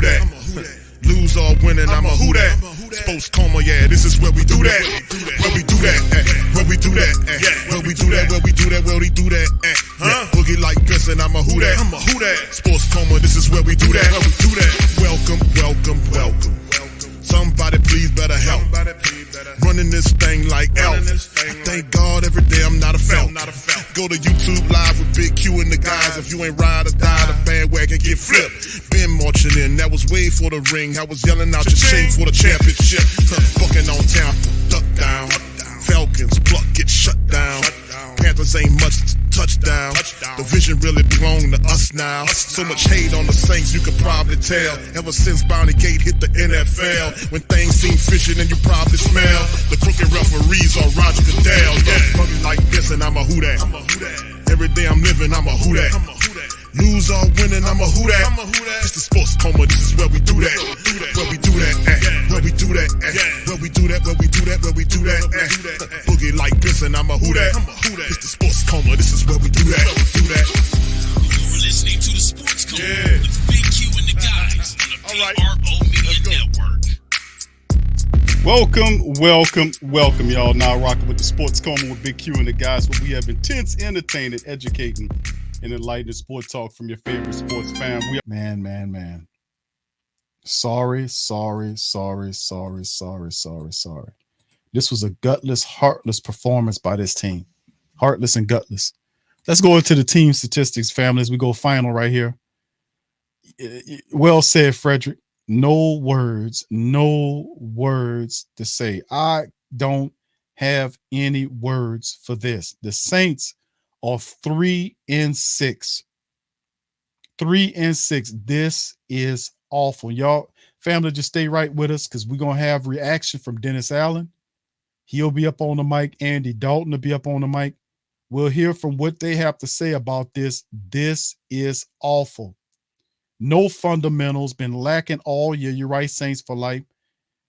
that. Lose or winning, I'm a who that. Sports coma, yeah, this is where we do that. Where we do that, where we do that, where we do that, where we do that, where we do that. Boogie like this and I'm a who that. Sports coma, this is where we do that. Welcome, welcome, welcome. Somebody please better help. Running this thing like elf. I thank God every day I'm not a felt. Go to YouTube Live with Big Q and the guys. If you ain't ride or die, the bandwagon get flipped. Been marching in, that was way for the ring. I was yelling out your shame for the championship. Bucking on town, duck down. Falcons, pluck, get shut down. Panthers ain't much touchdown. The vision really belong to us now. So much hate on the Saints, you could probably tell. Ever since Bounty Gate hit the NFL, when things seem fishy, then you probably smell the crooked referees or Roger Goodell. Fucking like this, and I'm a who that. Every day I'm living, I'm a who that. Lose or winning, I'm a who that. It's the sports coma, this is where we do that. Where we do that, where we do that, where we do that, where we do that, where we do that. Boogie like this, and I'm a who that. It's the sports coma, this is where we do that. You're listening to the Sports Coma with Big Q and the guys on the PRO Media Network. Welcome, y'all. Now rocking with the Sports Coma with Big Q and the guys, where we have intense, entertaining, educating, and enlightening sport talk from your favorite sports fan. Man. Sorry. This was a gutless, heartless performance by this team. Heartless and gutless. Let's go into the team statistics, family, as we go final right here. Well said, Frederick. No words to say. I don't have any words for this. The Saints are 3-6. 3-6. This is awful. Y'all, family, just stay right with us because we're going to have reaction from Dennis Allen. He'll be up on the mic. Andy Dalton will be up on the mic. We'll hear from what they have to say about this. This is awful. No fundamentals. Been lacking all year. You're right, Saints for life.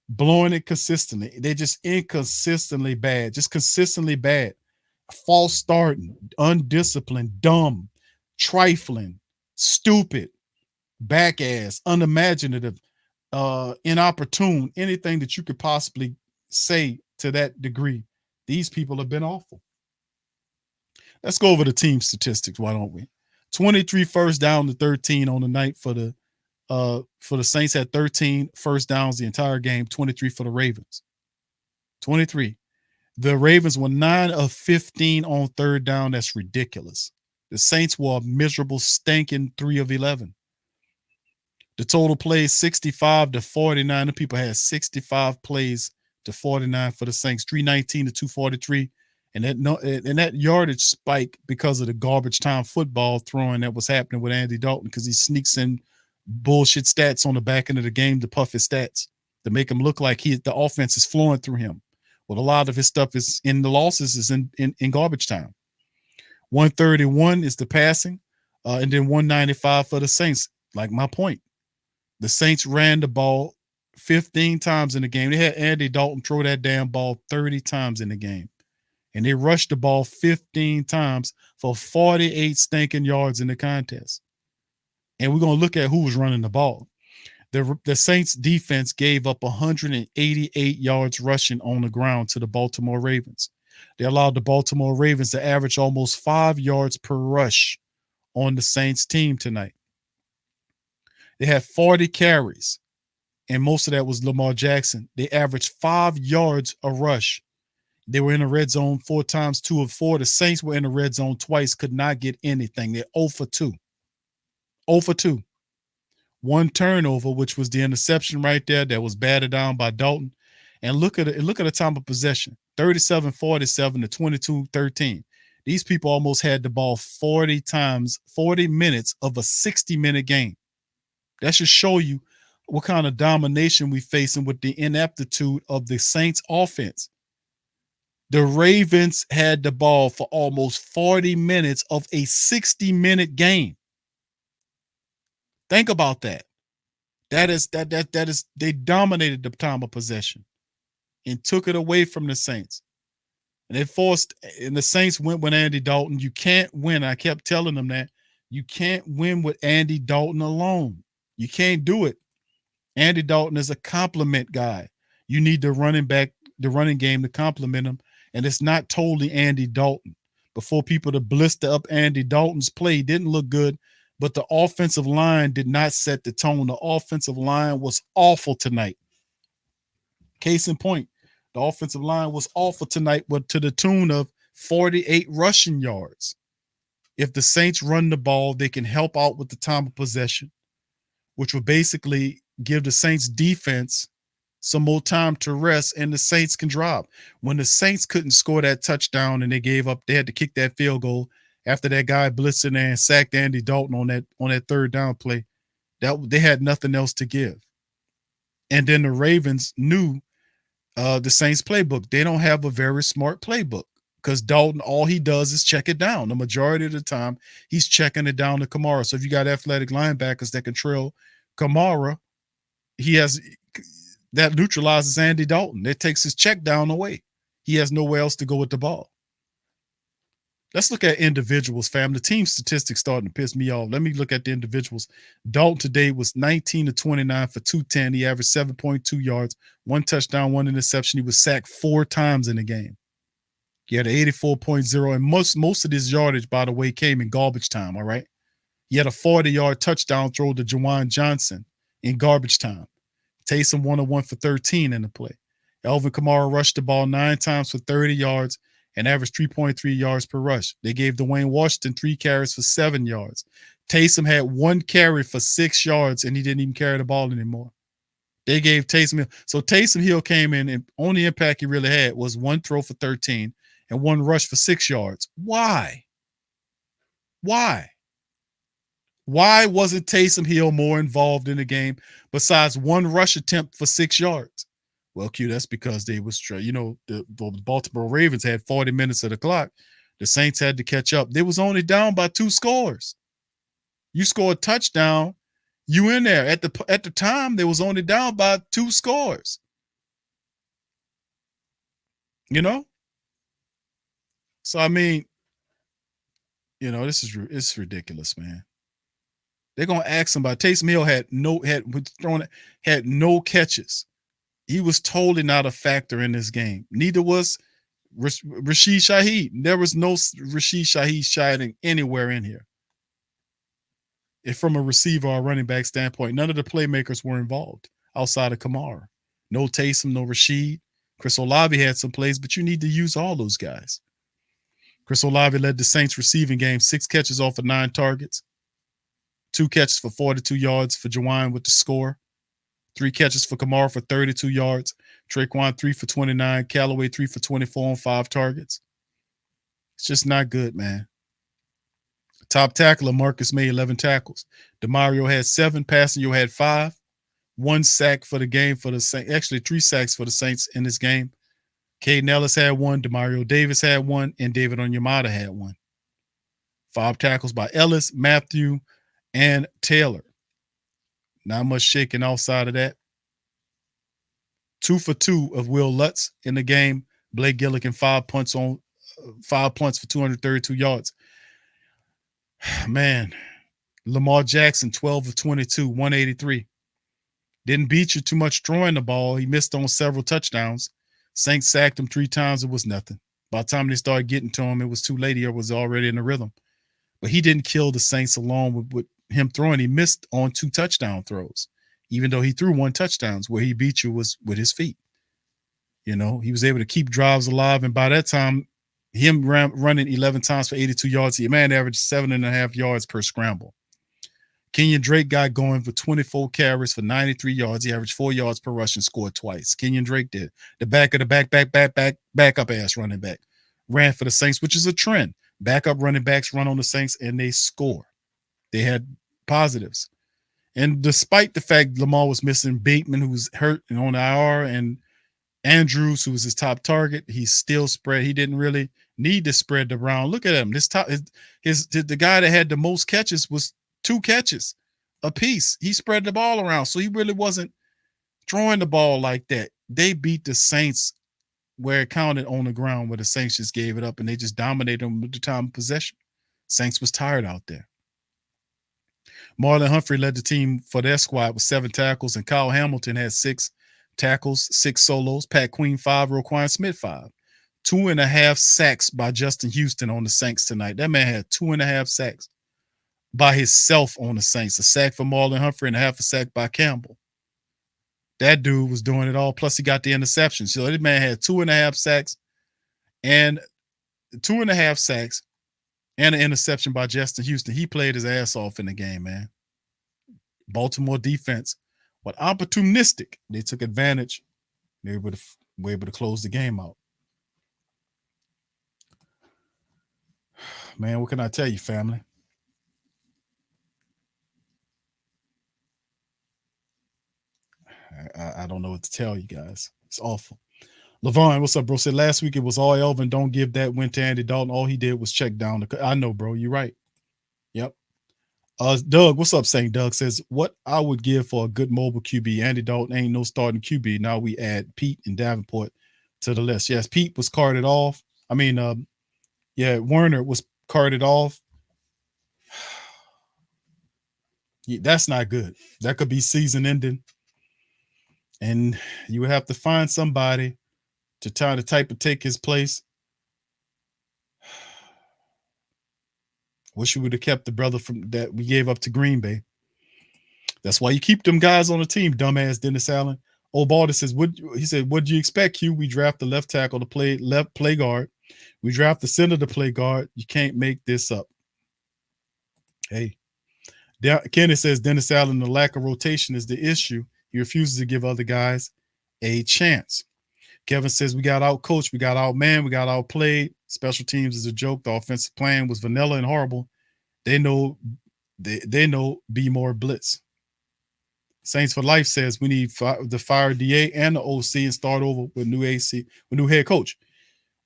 Blowing it consistently. They're just inconsistently bad. Just consistently bad. False starting. Undisciplined. Dumb. Trifling. Stupid. Back ass. Unimaginative. Inopportune. Anything that you could possibly say to that degree. These people have been awful. Let's go over the team statistics. Why don't we? 23 first down to 13 on the night for the Saints. Had 13 first downs the entire game. 23 for the Ravens. 23. The Ravens were 9 of 15 on third down. That's ridiculous. The Saints were a miserable, stinking 3 of 11. The total plays 65 to 49. The people had 65 plays to 49 for the Saints. 319 to 243. And that yardage spike because of the garbage time football throwing that was happening with Andy Dalton, because he sneaks in bullshit stats on the back end of the game to puff his stats to make him look like the offense is flowing through him. Well, a lot of his stuff is in the losses is in garbage time. 131 is the passing, and then 195 for the Saints. Like my point, the Saints ran the ball 15 times in the game. They had Andy Dalton throw that damn ball 30 times in the game. And they rushed the ball 15 times for 48 stinking yards in the contest. And we're going to look at who was running the ball. The Saints defense gave up 188 yards rushing on the ground to the Baltimore Ravens. They allowed the Baltimore Ravens to average almost 5 yards per rush on the Saints team tonight. They had 40 carries, and most of that was Lamar Jackson. They averaged 5 yards a rush. They were in the red zone 4 times, 2 of 4. The Saints were in the red zone twice, could not get anything. They're 0 for 2. 0 for 2. 1 turnover, which was the interception right there that was batted down by Dalton. And look at the time of possession. 37-47 to 22-13. These people almost had the ball 40 times, 40 minutes of a 60-minute game. That should show you what kind of domination we're facing with the ineptitude of the Saints offense. The Ravens had the ball for almost 40 minutes of a 60-minute game. Think about that. That is they dominated the time of possession and took it away from the Saints. And the Saints went with Andy Dalton. You can't win. I kept telling them that. You can't win with Andy Dalton alone. You can't do it. Andy Dalton is a compliment guy. You need the running game to complement him, and it's not totally Andy Dalton. Before people to blister up Andy Dalton's play didn't look good, but the offensive line did not set the tone. The offensive line was awful tonight. Case in point, the offensive line was awful tonight, but to the tune of 48 rushing yards. If the Saints run the ball, they can help out with the time of possession, which will basically give the Saints defense some more time to rest, and the Saints can drop. When the Saints couldn't score that touchdown and they gave up, they had to kick that field goal after that guy blitzed in there and sacked Andy Dalton on that third down play. That they had nothing else to give. And then the Ravens knew the Saints playbook. They don't have a very smart playbook because Dalton, all he does is check it down. The majority of the time, he's checking it down to Kamara. So if you got athletic linebackers that can trail Kamara, that neutralizes Andy Dalton. That takes his check down away. He has nowhere else to go with the ball. Let's look at individuals, fam. The team statistics starting to piss me off. Let me look at the individuals. Dalton today was 19 to 29 for 210. He averaged 7.2 yards, 1 touchdown, 1 interception. He was sacked 4 times in the game. He had an 84.0, and most of this yardage, by the way, came in garbage time, all right? He had a 40-yard touchdown throw to Juwan Johnson in garbage time. Taysom 101 for 13 in the play. Alvin Kamara rushed the ball 9 times for 30 yards and averaged 3.3 yards per rush. They gave Dwayne Washington 3 carries for 7 yards. Taysom had 1 carry for 6 yards, and he didn't even carry the ball anymore. They gave Taysom Hill. So Taysom Hill came in, and only impact he really had was 1 throw for 13 and 1 rush for 6 yards. Why? Why wasn't Taysom Hill more involved in the game besides 1 rush attempt for 6 yards? Well, Q, that's because they was, the Baltimore Ravens had 40 minutes of the clock. The Saints had to catch up. They was only down by 2 scores. You score a touchdown, you in there. At the time, they was only down by 2 scores. So I mean, it's ridiculous, man. They're gonna ask somebody. Taysom Hill had no catches. He was totally not a factor in this game. Neither was Rashid Shaheed. There was no Rashid Shaheed shining anywhere in here. If from a receiver or running back standpoint, none of the playmakers were involved outside of Kamara. No Taysom, no Rashid. Chris Olave had some plays, but you need to use all those guys. Chris Olave led the Saints receiving game, 6 catches off of 9 targets, 2 catches for 42 yards for Juwan with the score, 3 catches for Kamara for 32 yards, Traquan 3 for 29, Callaway 3 for 24 on 5 targets. It's just not good, man. Top tackler, Marcus May, 11 tackles. DeMario had 7, Passanio had 5, 1 sack for the game for the Saints. Actually, 3 sacks for the Saints in this game. Caden Ellis had 1, Demario Davis had 1, and David Onyemata had 1. 5 tackles by Ellis, Matthew, and Taylor. Not much shaking outside of that. 2 for 2 of Will Lutz in the game. Blake Gillikin 5 punts for 232 yards. Man, Lamar Jackson 12 of 22, 183. Didn't beat you too much throwing the ball. He missed on several touchdowns. Saints sacked him 3 times. It was nothing. By the time they started getting to him, it was too late. He was already in the rhythm. But he didn't kill the Saints along with him throwing. He missed on 2 touchdown throws, even though he threw 1 touchdown. Where he beat you was with his feet. He was able to keep drives alive. And by that time, him running 11 times for 82 yards, the man averaged 7.5 yards per scramble. Kenyon Drake got going for 24 carries for 93 yards. He averaged 4 yards per rush and scored twice. Kenyon Drake did. The back of the backup ass running back ran for the Saints, which is a trend. Backup running backs run on the Saints and they score. They had positives. And despite the fact Lamar was missing Bateman, who was hurt and on IR, and Andrews, who was his top target, he still spread. He didn't really need to spread the round. Look at him. The guy that had the most catches was 2 catches apiece. He spread the ball around, so he really wasn't throwing the ball like that. They beat the Saints where it counted on the ground, where the Saints just gave it up and they just dominated them with the time of possession. Saints was tired out there. Marlon Humphrey led the team for their squad with 7 tackles, and Kyle Hamilton had 6 tackles, 6 solos. Pat Queen 5, Roquan Smith 5. 2.5 sacks by Justin Houston on the Saints tonight. That man had 2.5 sacks by himself on the Saints. A sack for Marlon Humphrey and a half a sack by Campbell. That dude was doing it all. Plus, he got the interception. So that man had 2.5 sacks and 2.5 sacks and an interception by Justin Houston. He played his ass off in the game, man. Baltimore defense, but opportunistic. They took advantage. They were able to close the game out. Man, what can I tell you, family? I don't know what to tell you guys. It's awful. Levon, what's up, bro? Said last week it was all Elvin. Don't give that win to Andy Dalton. All he did was check down. I know, bro. You're right. Yep. Doug, what's up, St. Doug says, what I would give for a good mobile QB. Andy Dalton ain't no starting QB. Now we add Pete and Davenport to the list. Yes, Pete was carted off. I mean, Werner was carted off. That's not good. That could be season ending. And you would have to find somebody to try to take his place. Wish we would have kept the brother from that we gave up to Green Bay. That's why you keep them guys on the team, dumbass Dennis Allen. Old Balder says, what'd you expect, Q? We draft the left tackle to play guard. We draft the center to play guard. You can't make this up. Hey. Kenny says Dennis Allen, the lack of rotation is the issue. He refuses to give other guys a chance. Kevin says we got out-coached, we got out-manned, we got outplayed. Special teams is a joke. The offensive plan was vanilla and horrible. They know be more blitz. Saints for Life says we need the fire DA and the OC and start over with new head coach.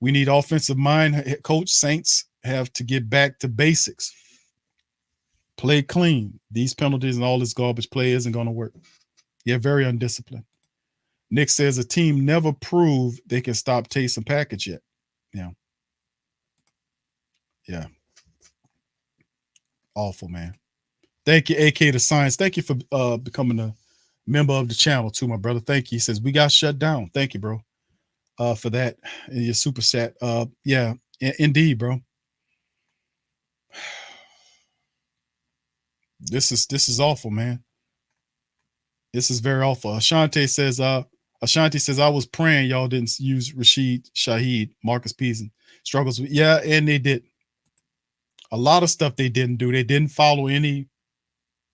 We need offensive mind coach. Saints have to get back to basics. Play clean. These penalties and all this garbage play isn't going to work. Yeah, very undisciplined. Nick says a team never proved they can stop Taysom Package yet. Yeah. Awful, man. Thank you, AK the Science. Thank you for becoming a member of the channel too, my brother. Thank you. He says we got shut down. Thank you, bro, for that in your super chat. Yeah, indeed, bro. This is awful, man. This is very awful. Ashanti says, I was praying y'all didn't use Rashid Shaheed, Marcus Pearson. Struggles with, yeah, and they did. A lot of stuff they didn't do. They didn't follow any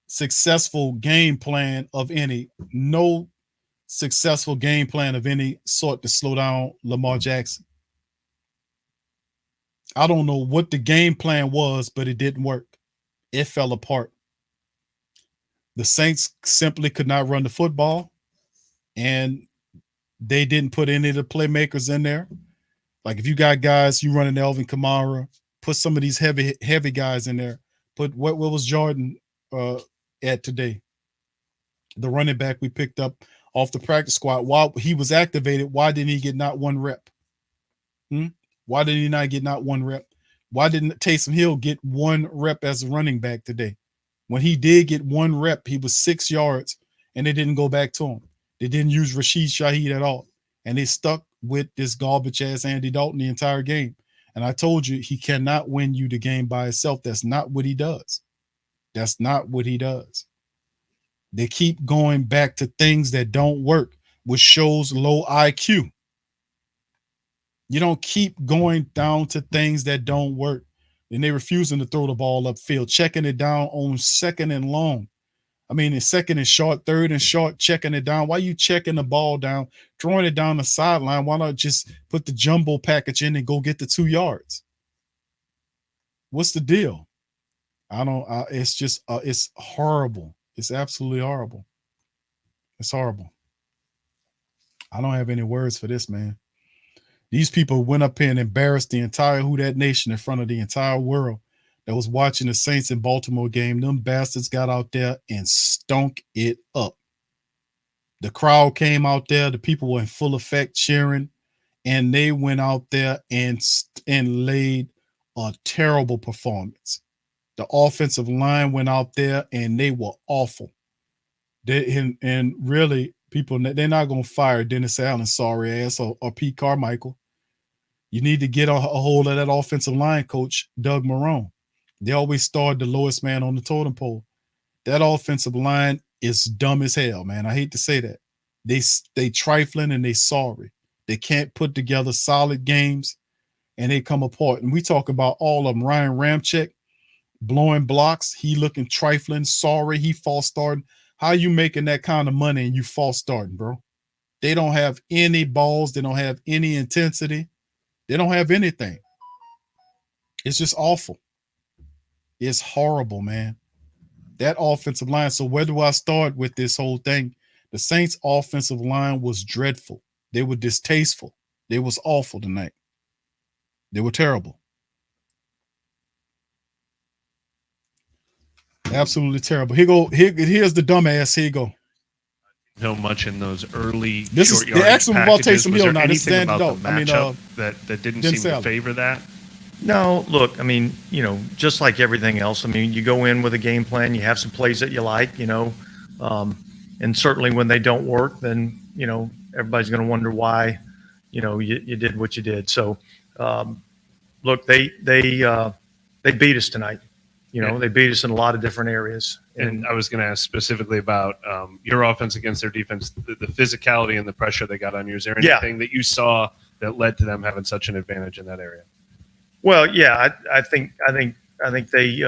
successful game plan of any. No successful game plan of any sort to slow down Lamar Jackson. I don't know what the game plan was, but it didn't work. It fell apart. The Saints simply could not run the football, and they didn't put any of the playmakers in there. Like if you got guys, you running Elvin Kamara, put some of these heavy guys in there. Put what was Jordan at today? The running back we picked up off the practice squad. While he was activated, why didn't he get not one rep? Why did he not get not one rep? Why didn't Taysom Hill get one rep as a running back today? When he did get one rep, he was 6 yards, and they didn't go back to him. They didn't use Rashid Shaheed at all. And they stuck with this garbage-ass Andy Dalton the entire game. And I told you, he cannot win you the game by himself. That's not what he does. That's not what he does. They keep going back to things that don't work, which shows low IQ. You don't keep going down to things that don't work. And they refusing to throw the ball upfield, checking it down on second and long. I mean, in second and short, third and short, checking it down. Why are you checking the ball down, throwing it down the sideline? Why not just put the jumbo package in and go get the 2 yards? What's the deal? It's just, it's horrible. It's absolutely horrible. It's horrible. I don't have any words for this, man. These people went up here and embarrassed the entire Who Dat Nation in front of the entire world that was watching the Saints in Baltimore game. Them bastards got out there and stunk it up. The crowd came out there. The people were in full effect cheering, and they went out there and laid a terrible performance. The offensive line went out there and they were awful. And really, people, they're not going to fire Dennis Allen, sorry ass, or Pete Carmichael. You need to get a hold of that offensive line coach, Doug Marrone. They always start the lowest man on the totem pole. That offensive line is dumb as hell, man. I hate to say that. They trifling and they sorry. They can't put together solid games and they come apart. And we talk about all of them. Ryan Ramczyk blowing blocks. He looking trifling, sorry. He false starting. How you making that kind of money and you false starting, bro? They don't have any balls. They don't have any intensity. They don't have anything. It's just awful. It's horrible, man. That offensive line. So where do I start with this whole thing? The Saints offensive line was dreadful. They were distasteful. They was awful tonight. They were terrible. Absolutely terrible. Here's the dumbass. Here you go. Know much in those early this short is the actual about Taysom Hill now. This is anything Andy about Dalton. the matchup that didn't seem to favor that? No, look, I mean, just like everything else, I mean, you go in with a game plan, you have some plays that you like, and certainly when they don't work, then, everybody's going to wonder why, you did what you did. So, look, they beat us tonight. They beat us in a lot of different areas. And I was going to ask specifically about your offense against their defense, the physicality and the pressure they got on you. Is there anything that you saw that led to them having such an advantage in that area? Well, yeah, I think they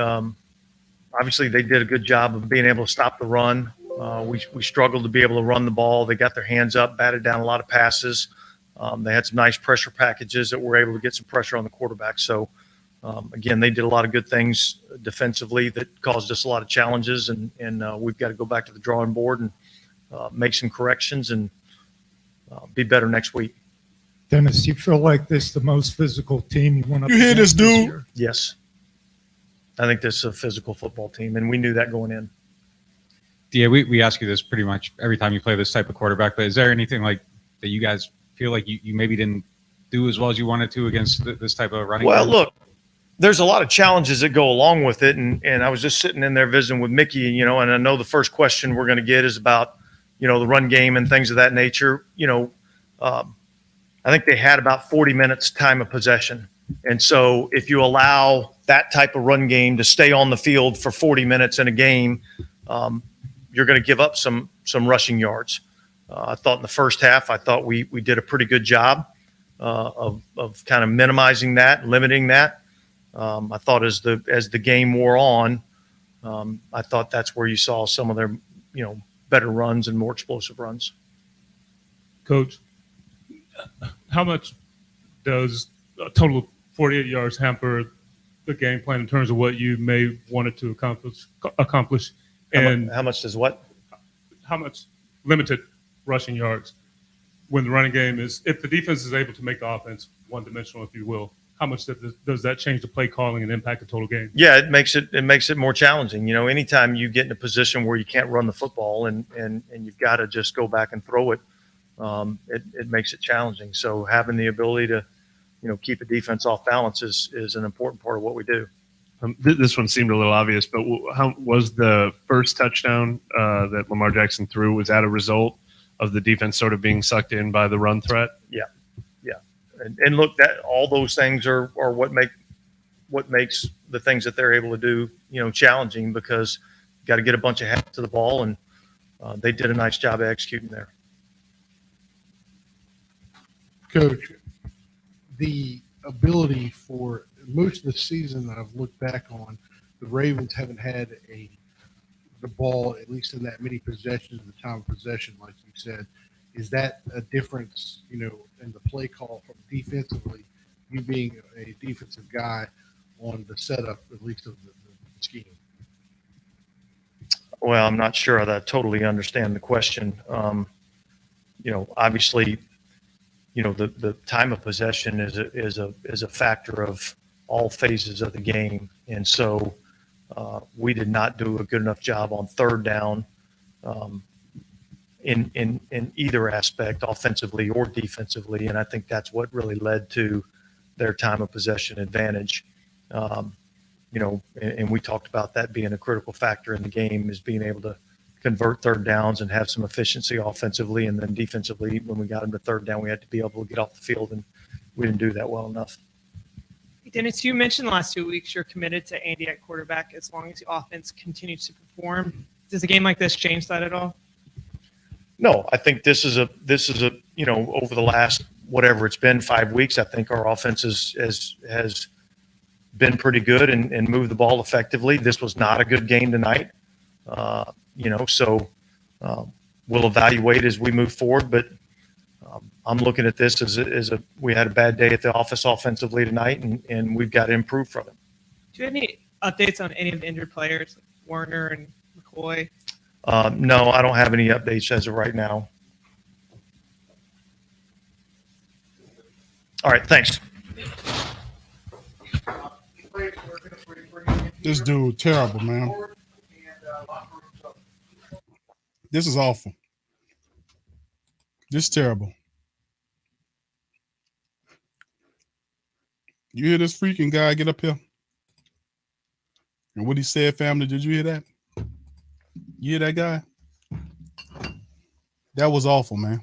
obviously they did a good job of being able to stop the run. We struggled to be able to run the ball. They got their hands up, batted down a lot of passes. They had some nice pressure packages that were able to get some pressure on the quarterback. So, again, they did a lot of good things defensively that caused us a lot of challenges, and we've got to go back to the drawing board and make some corrections and be better next week. Dennis, you feel like this is the most physical team you went up against? You hear this, dude? Year? Yes. I think this is a physical football team, and we knew that going in. Yeah, we ask you this pretty much every time you play this type of quarterback, but is there anything like that you guys feel like you maybe didn't do as well as you wanted to against this type of running? Well, look, there's a lot of challenges that go along with it, and I was just sitting in there visiting with Mickey, and I know the first question we're going to get is about, the run game and things of that nature. I think they had about 40 minutes time of possession. And so if you allow that type of run game to stay on the field for 40 minutes in a game, you're going to give up some rushing yards. I thought in the first half, we did a pretty good job of kind of minimizing that, limiting that. I thought as the game wore on, I thought that's where you saw some of their, better runs and more explosive runs. Coach, how much does a total of 48 yards hamper the game plan in terms of what you may wanted to accomplish? And how much does what? How much limited rushing yards when the running game is, if the defense is able to make the offense one-dimensional, if you will, how much does that change the play calling and impact the total game? Yeah, it makes it more challenging. Anytime you get in a position where you can't run the football and you've got to just go back and throw it, it makes it challenging. So having the ability to, keep a defense off balance is an important part of what we do. This one seemed a little obvious, but how was the first touchdown that Lamar Jackson threw? Was that a result of the defense sort of being sucked in by the run threat? Yeah. And look, that all those things are what makes the things that they're able to do, challenging, because you got to get a bunch of hats to the ball, and they did a nice job of executing there. Coach, the ability for most of the season that I've looked back on, the Ravens haven't had the ball, at least in that many possessions, the time of possession, like you said. Is that a difference, in the play call from defensively, you being a defensive guy on the setup, at least of the scheme? Well, I'm not sure that I totally understand the question. Obviously, the time of possession is a factor of all phases of the game, and so we did not do a good enough job on third down in either aspect, offensively or defensively, and I think that's what really led to their time of possession advantage. and we talked about that being a critical factor in the game, is being able to convert third downs and have some efficiency offensively. And then defensively, when we got them to third down, we had to be able to get off the field, and we didn't do that well enough. Dennis, you mentioned the last 2 weeks you're committed to Andy at quarterback as long as the offense continues to perform. Does a game like this change that at all? No, I think this is a over the last whatever it's been 5 weeks, I think our offense has been pretty good and moved the ball effectively. This was not a good game tonight, so we'll evaluate as we move forward. But I'm looking at this as we had a bad day at the office offensively tonight, and we've got to improve from it. Do you have any updates on any of the injured players, like Warner and McCoy? No, I don't have any updates as of right now. All right, thanks. This dude, terrible, man. This is awful. This is terrible. You hear this freaking guy get up here? And what he said, family, did you hear that? You hear that guy? That was awful, man.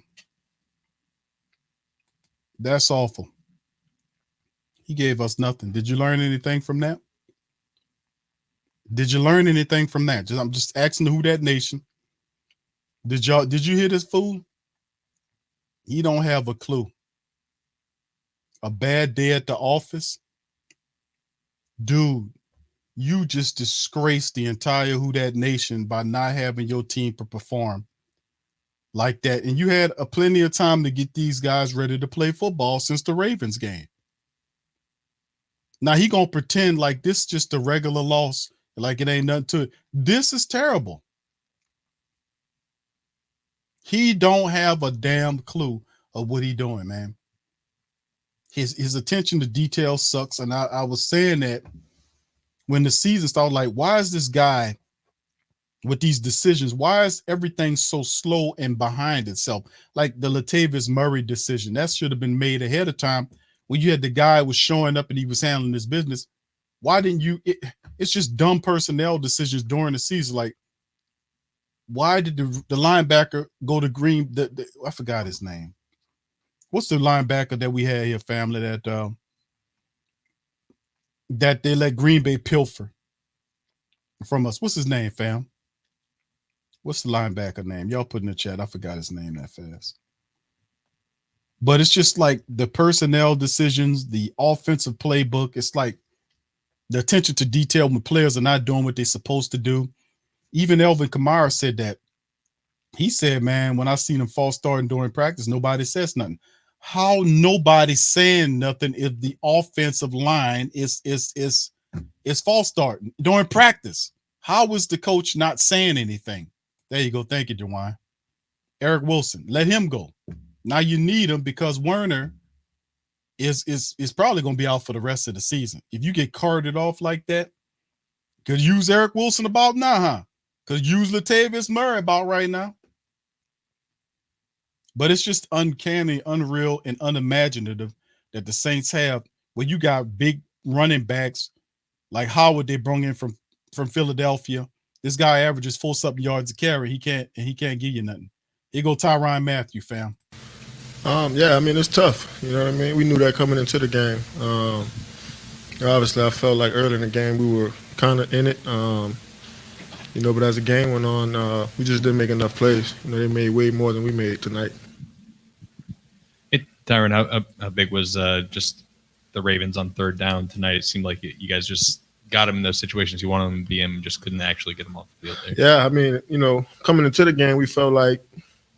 That's awful. He gave us nothing. Did you learn anything from that? Did you learn anything from that? I'm just asking the Who Dat Nation. Did you hear this fool? He don't have a clue. A bad day at the office? Dude, you just disgraced the entire Who Dat Nation by not having your team perform like that. And you had plenty of time to get these guys ready to play football since the Ravens game. Now he gonna pretend like this is just a regular loss, like it ain't nothing to it. This is terrible. He don't have a damn clue of what he doing, man. His attention to detail sucks. And I was saying that when the season started, like, why is this guy with these decisions? Why is everything so slow and behind itself? Like the Latavius Murray decision, that should have been made ahead of time when you had the guy was showing up and he was handling his business. Why didn't you? It's just dumb personnel decisions during the season. Like, why did the linebacker go to Green? I forgot his name. What's the linebacker that we had here, family, that they let Green Bay pilfer from us? What's his name, fam? What's the linebacker name? Y'all put in the chat. I forgot his name that fast. But it's just like the personnel decisions, the offensive playbook. It's like the attention to detail when players are not doing what they're supposed to do. Even Elvin Kamara said that. He said, man, when I seen him false starting during practice, nobody says nothing. How nobody saying nothing if the offensive line is false starting during practice? How was the coach not saying anything? There you go. Thank you, Jawan. Eric Wilson, let him go. Now you need him because Werner is probably going to be out for the rest of the season. If you get carted off like that, could use Eric Wilson about now, huh? Could use Latavius Murray about right now. But it's just uncanny, unreal, and unimaginative that the Saints have where you got big running backs like Howard they brought in from Philadelphia. This guy averages 4-something yards a carry. He can't give you nothing. Here go Tyrann Mathieu, fam. Yeah, I mean, it's tough. You know what I mean? We knew that coming into the game. Obviously, I felt like early in the game we were kind of in it. But as the game went on, we just didn't make enough plays. They made way more than we made tonight. Tyrann, how big was just the Ravens on third down tonight? It seemed like you guys just got them in those situations you wanted them to be in, just couldn't actually get them off the field there. Yeah, I mean, coming into the game, we felt like,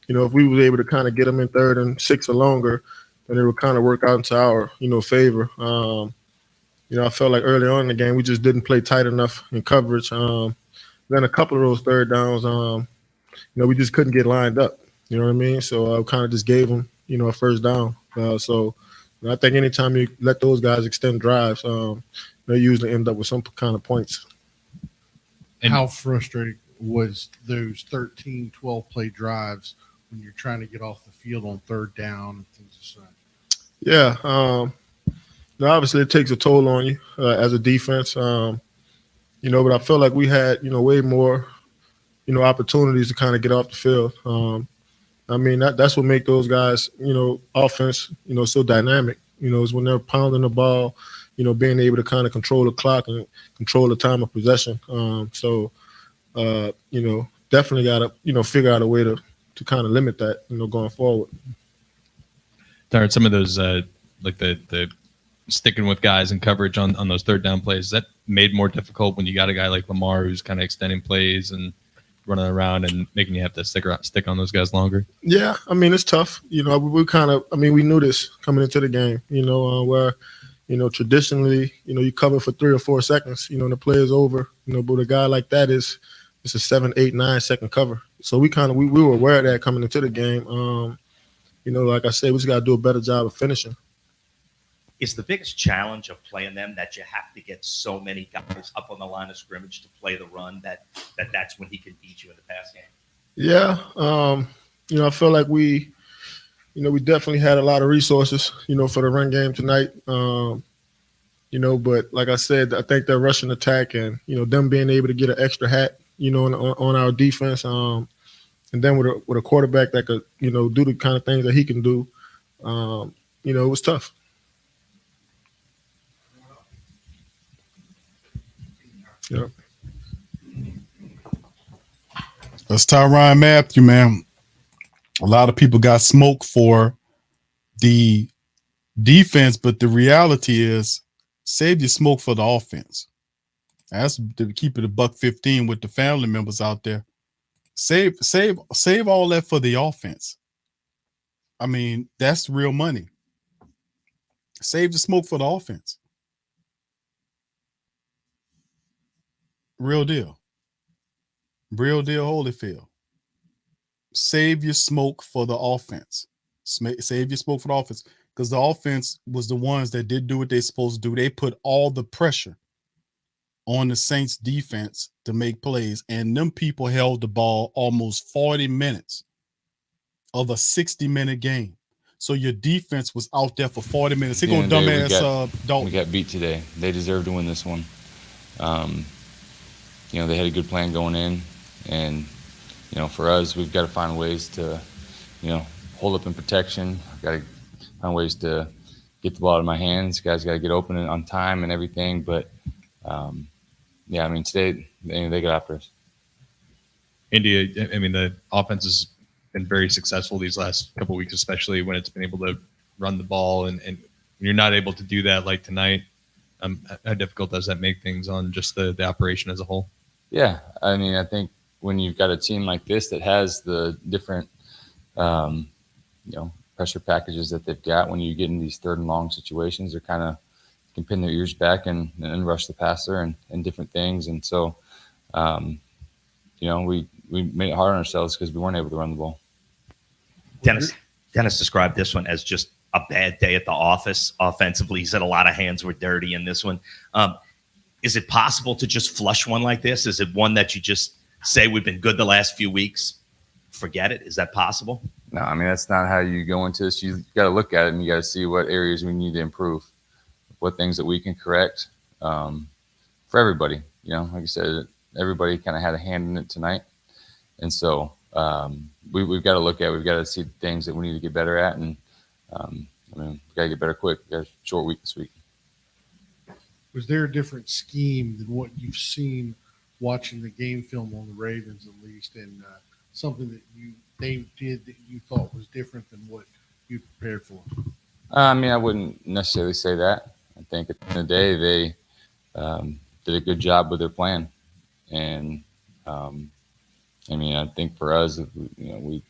if we were able to kind of get them in 3rd and 6 or longer, then it would kind of work out into our, favor. I felt like early on in the game, we just didn't play tight enough in coverage. Then a couple of those third downs, we just couldn't get lined up. You know what I mean? So I kind of just gave them, a first down. So I think anytime you let those guys extend drives, they usually end up with some kind of points. And how frustrating was those 13, 12 play drives when you're trying to get off the field on third down and things like that? Yeah. Obviously, it takes a toll on you as a defense. But I feel like we had, way more, opportunities to kind of get off the field. That's what make those guys, offense, so dynamic, is when they're pounding the ball, being able to kind of control the clock and control the time of possession. Definitely got to, figure out a way to kind of limit that, going forward. Darren, some of those, like the sticking with guys and coverage on those third down plays, is that made more difficult when you got a guy like Lamar who's kind of extending plays and running around and making you have to stick on those guys longer? Yeah, it's tough. We knew this coming into the game, where, traditionally, you cover for 3 or 4 seconds, and the play is over, but a guy like that it's a 7, 8, 9 second cover. So we were aware of that coming into the game. Like I said, we just got to do a better job of finishing. Is the biggest challenge of playing them that you have to get so many guys up on the line of scrimmage to play the run that's when he can beat you in the pass game? Yeah. I feel like we definitely had a lot of resources, for the run game tonight. But like I said, I think that rushing attack and, them being able to get an extra hat, on our defense, and then with a quarterback that could, do the kind of things that he can do, it was tough. Yep. That's Tyrann Mathieu, man. A lot of people got smoke for the defense, but the reality is save your smoke for the offense. That's to keep it a $1.15 with the family members out there. Save all that for the offense. That's real money. Save the smoke for the offense. Real deal. Real deal, Holyfield. Save your smoke for the offense. Save your smoke for the offense. Because the offense was the ones that did do what they're supposed to do. They put all the pressure on the Saints defense to make plays. And them people held the ball almost 40 minutes of a 60-minute game. So your defense was out there for 40 minutes. Here go dumbass Dalton. We got beat today. They deserve to win this one. They had a good plan going in. And, for us, we've got to find ways to, hold up in protection. I've got to find ways to get the ball out of my hands. Guys got to get open on time and everything. But, today they got after us. India, the offense has been very successful these last couple of weeks, especially when it's been able to run the ball. And when you're not able to do that like tonight, how difficult does that make things on just the operation as a whole? Yeah, I think when you've got a team like this that has the different, pressure packages that they've got, when you get in these third and long situations, they're kind of can pin their ears back and rush the passer and different things. And so, we made it hard on ourselves because we weren't able to run the ball. Dennis described this one as just a bad day at the office offensively. He said a lot of hands were dirty in this one. Is it possible to just flush one like this? Is it one that you just say we've been good the last few weeks? Forget it. Is that possible? No, that's not how you go into this. You got to look at it and you got to see what areas we need to improve, what things that we can correct for everybody. Like I said, everybody kind of had a hand in it tonight. And so we've got to look at it. We've got to see things that we need to get better at. And, we've got to get better quick. We've got a short week this week. Was there a different scheme than what you've seen watching the game film on the Ravens, at least, and something that they did that you thought was different than what you prepared for? I wouldn't necessarily say that. I think at the end of the day, they did a good job with their plan. And, I think for us, we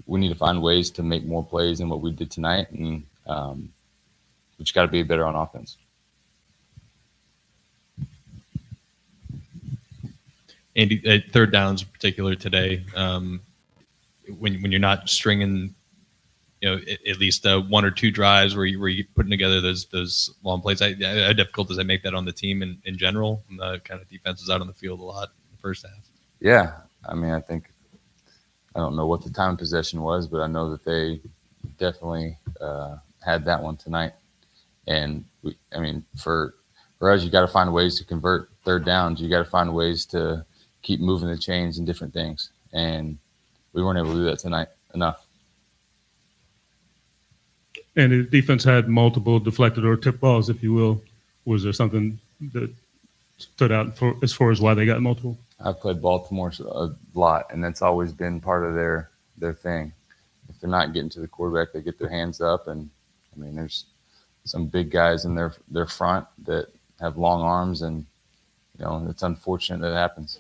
need to find ways to make more plays than what we did tonight. And we just got to be better on offense. Andy, third downs in particular today, when you're not stringing, at least 1 or 2 drives where you're putting together those long plays, how difficult does that make that on the team in general? And the kind of defense is out on the field a lot in the first half. Yeah, I think I don't know what the time of possession was, but I know that they definitely had that one tonight. And for for us, you got to find ways to convert third downs. You got to find ways to keep moving the chains and different things. And we weren't able to do that tonight enough. And the defense had multiple deflected or tip balls, if you will. Was there something that stood out as far as why they got multiple? I've played Baltimore a lot, and that's always been part of their thing. If they're not getting to the quarterback, they get their hands up. And, I mean, there's some big guys in their front that have long arms, and, you know, it's unfortunate that it happens.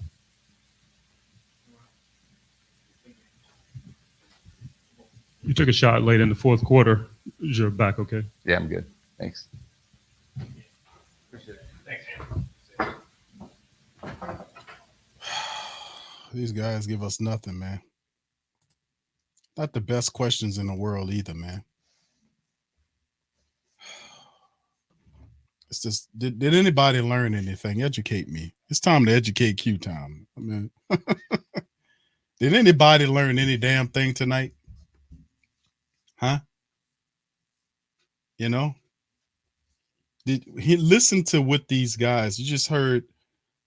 You took a shot late in the fourth quarter. Is your back okay? Yeah, I'm good. Thanks. Appreciate it. Thanks. These guys give us nothing, man. Not the best questions in the world either, man. It's just, did anybody learn anything? Educate me. It's time to educate Q time. I mean, did anybody learn any damn thing tonight? Huh? You know? Did he listen to what these guys? You just heard.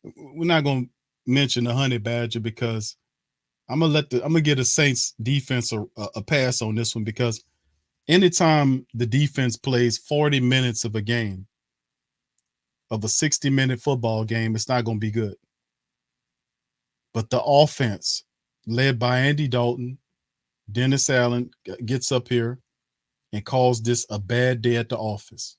We're not going to mention the Honey Badger because I'm gonna get a Saints defense a pass on this one, because anytime the defense plays 40 minutes of a game, of a 60-minute football game, it's not going to be good. But the offense, led by Andy Dalton, Dennis Allen, gets up here and calls this a bad day at the office.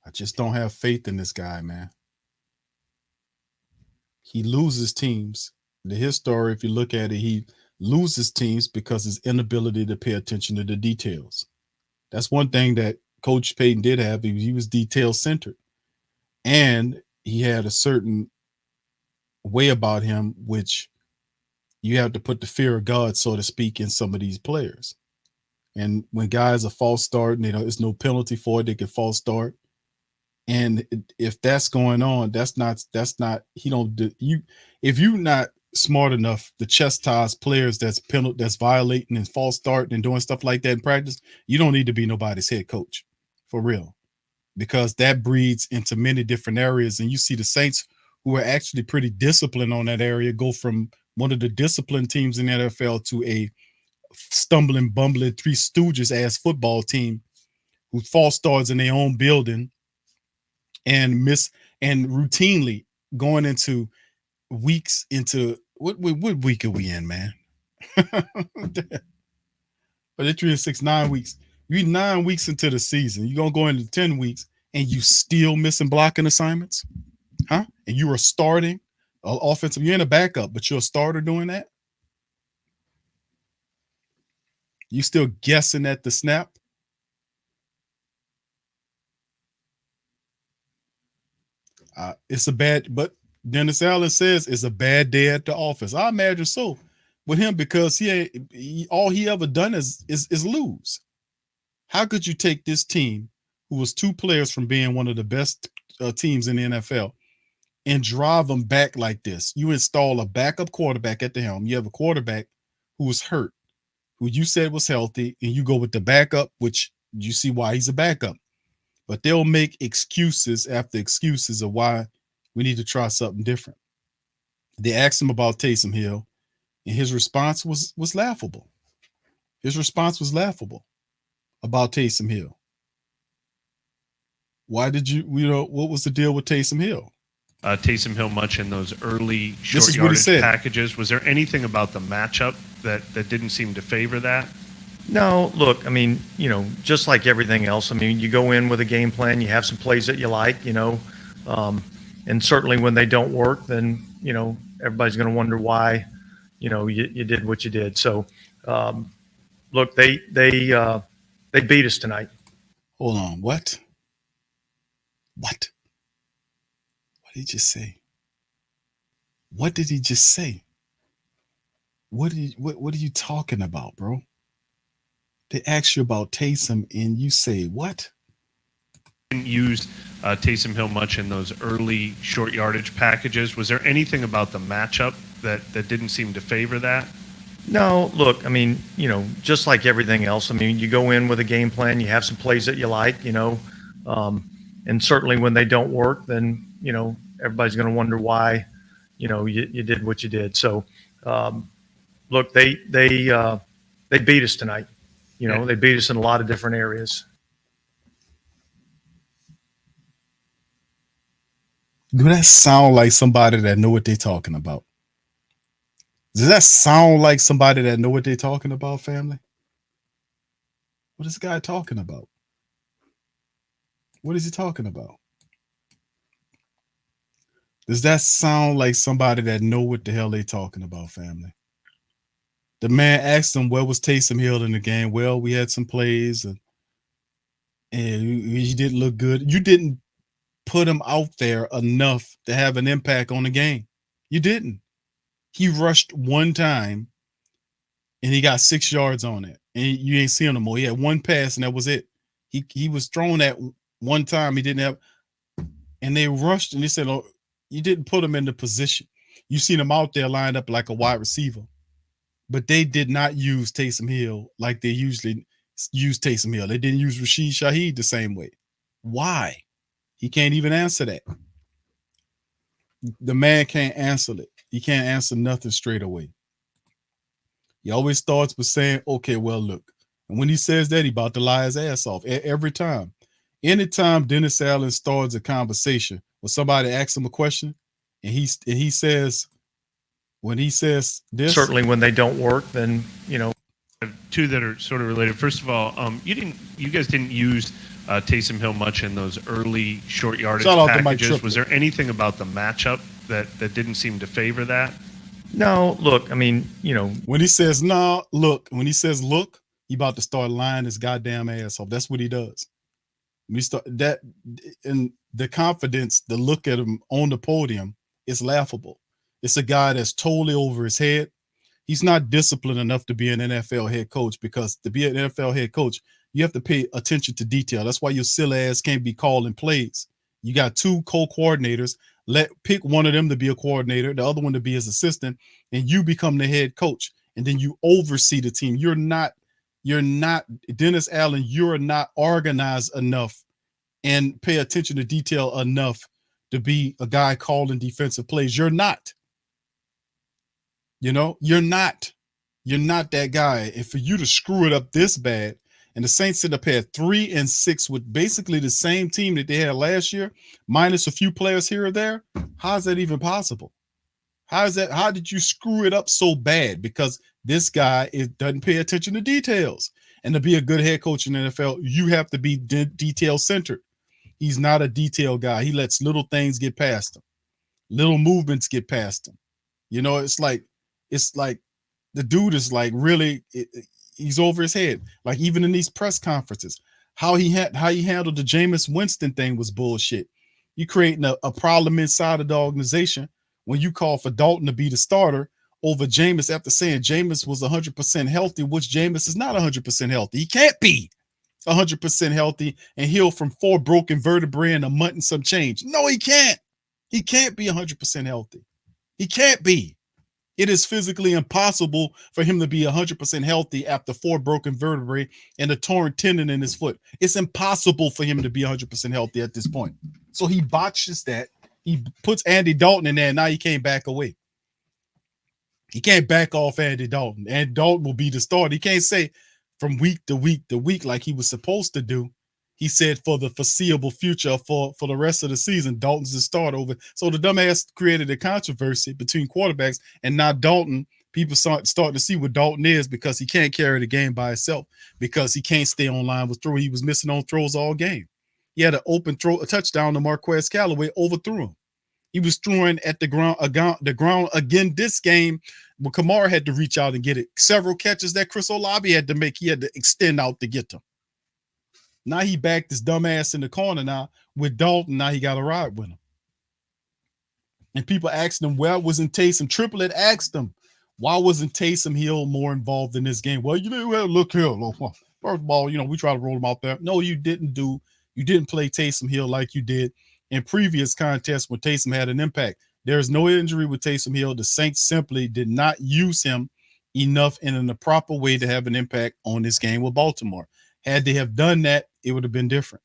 I just don't have faith in this guy, man. He loses teams. His story, if you look at it, he loses teams because his inability to pay attention to the details. That's one thing that Coach Payton did have. He was detail-centered. And he had a certain way about him, which you have to put the fear of God, so to speak, in some of these players. And when guys are false starting, there's no penalty for it. They can false start. And if that's going on, that's not, he don't do you. If you're not smart enough to chastise players that's violating and false starting and doing stuff like that in practice, you don't need to be nobody's head coach, for real, because that breeds into many different areas. And you see the Saints, who are actually pretty disciplined on that area, go from one of the disciplined teams in the NFL to a stumbling, bumbling Three Stooges ass football team who false starts in their own building and routinely going into weeks into what week are we in, man? But it's 3 and 6, 9 weeks. You're 9 weeks into the season. You're gonna go into 10 weeks and you still missing blocking assignments, huh? And you are starting offensive. You're in a backup, but you're a starter doing that. You still guessing at the snap. It's a bad, but Dennis Allen says it's a bad day at the office. I imagine so with him, because all he ever done is lose. How could you take this team, who was 2 players from being one of the best teams in the NFL, and drive them back like this? You install a backup quarterback at the helm. You have a quarterback who was hurt, who you said was healthy, and you go with the backup, which you see why he's a backup. But they'll make excuses after excuses of why we need to try something different. They asked him about Taysom Hill, and his response was laughable. His response was laughable about Taysom Hill. Why did what was the deal with Taysom Hill? Taysom Hill much in those early short yardage packages. Was there anything about the matchup that didn't seem to favor that? No, look, I mean, just like everything else, I mean, you go in with a game plan, you have some plays that you like, and certainly when they don't work, then, everybody's going to wonder why, you did what you did. So, look, they beat us tonight. Hold on. What? What did he just say? What did he just say? What are you talking about, bro? They ask you about Taysom and you say what? Didn't use Taysom Hill much in those early short yardage packages. Was there anything about the matchup that didn't seem to favor that? No, look, I mean, just like everything else, I mean, you go in with a game plan, you have some plays that you like, and certainly when they don't work, then, everybody's going to wonder why, you did what you did. So, look, they beat us tonight. They beat us in a lot of different areas. Do that sound like somebody that know what they're talking about? Does that sound like somebody that know what they're talking about, family? What is this guy talking about? What is he talking about? Does that sound like somebody that know what the hell they talking about, family? The man asked him, where was Taysom Hill in the game? Well, we had some plays and he didn't look good. You didn't put him out there enough to have an impact on the game. You didn't. He rushed one time and he got 6 yards on it. And you ain't seen him more. He had one pass and that was it. He was thrown at one time. He didn't have, and they rushed and they said, oh, you didn't put him in the position. You seen him out there lined up like a wide receiver. But they did not use Taysom Hill like they usually use Taysom Hill. They didn't use Rashid Shaheed the same way. Why? He can't even answer that. The man can't answer it. He can't answer nothing straight away. He always starts with saying, okay, well, look. And when he says that, he about to lie his ass off every time. Anytime Dennis Allen starts a conversation when somebody asks him a question and he says, when he says this. Certainly when they don't work, then, Two that are sort of related. First of all, you guys didn't use Taysom Hill much in those early short yardage packages. Was there anything about the matchup that didn't seem to favor that? No, look, I mean, when he says when he says look, he about to start lying his goddamn ass off. That's what he does. When he start that, and the confidence, the look at him on the podium is laughable. It's a guy that's totally over his head. He's not disciplined enough to be an NFL head coach, because to be an NFL head coach, you have to pay attention to detail. That's why your silly ass can't be calling plays. You got two co-coordinators. Pick one of them to be a coordinator, the other one to be his assistant, and you become the head coach. And then you oversee the team. You're not Dennis Allen. You're not organized enough and pay attention to detail enough to be a guy calling defensive plays. You're not. You're not that guy. And for you to screw it up this bad, and the Saints ended up had 3-6 with basically the same team that they had last year, minus a few players here or there. How's that even possible? How did you screw it up so bad? Because this guy doesn't pay attention to details. And to be a good head coach in the NFL, you have to be detail centered. He's not a detail guy. He lets little things get past him. Little movements get past him. It's like the dude is like really, he's over his head. Like even in these press conferences, how he handled the Jameis Winston thing was bullshit. You creating a problem inside of the organization when you call for Dalton to be the starter over Jameis after saying Jameis was 100% healthy, which Jameis is not 100% healthy. He can't be 100% healthy and heal from 4 broken vertebrae in a month and some change. No, he can't. He can't be 100% healthy. He can't be. It is physically impossible for him to be 100% healthy after 4 broken vertebrae and a torn tendon in his foot. It's impossible for him to be 100% healthy at this point. So he botches that. He puts Andy Dalton in there, and now he can't back away. He can't back off Andy Dalton. And Dalton will be the starter. He can't say from week to week to week like he was supposed to do. He said for the foreseeable future, for the rest of the season, Dalton's the starter over. So the dumbass created a controversy between quarterbacks, and now Dalton, people start to see what Dalton is, because he can't carry the game by himself, because he can't stay on line with throw. He was missing on throws all game. He had an open throw, a touchdown to Marquez Callaway, overthrew him. He was throwing at the ground again this game, but Kamara had to reach out and get it. Several catches that Chris Olave had to make, he had to extend out to get them. Now he backed his dumb ass in the corner now with Dalton. Now he got a ride with him. And people asked him, why wasn't Taysom? Triplett asked him, why wasn't Taysom Hill more involved in this game? Well, look here. First of all, we try to roll him out there. No, you didn't play Taysom Hill like you did in previous contests when Taysom had an impact. There's no injury with Taysom Hill. The Saints simply did not use him enough and in the proper way to have an impact on this game with Baltimore. Had they have done that, it would have been different.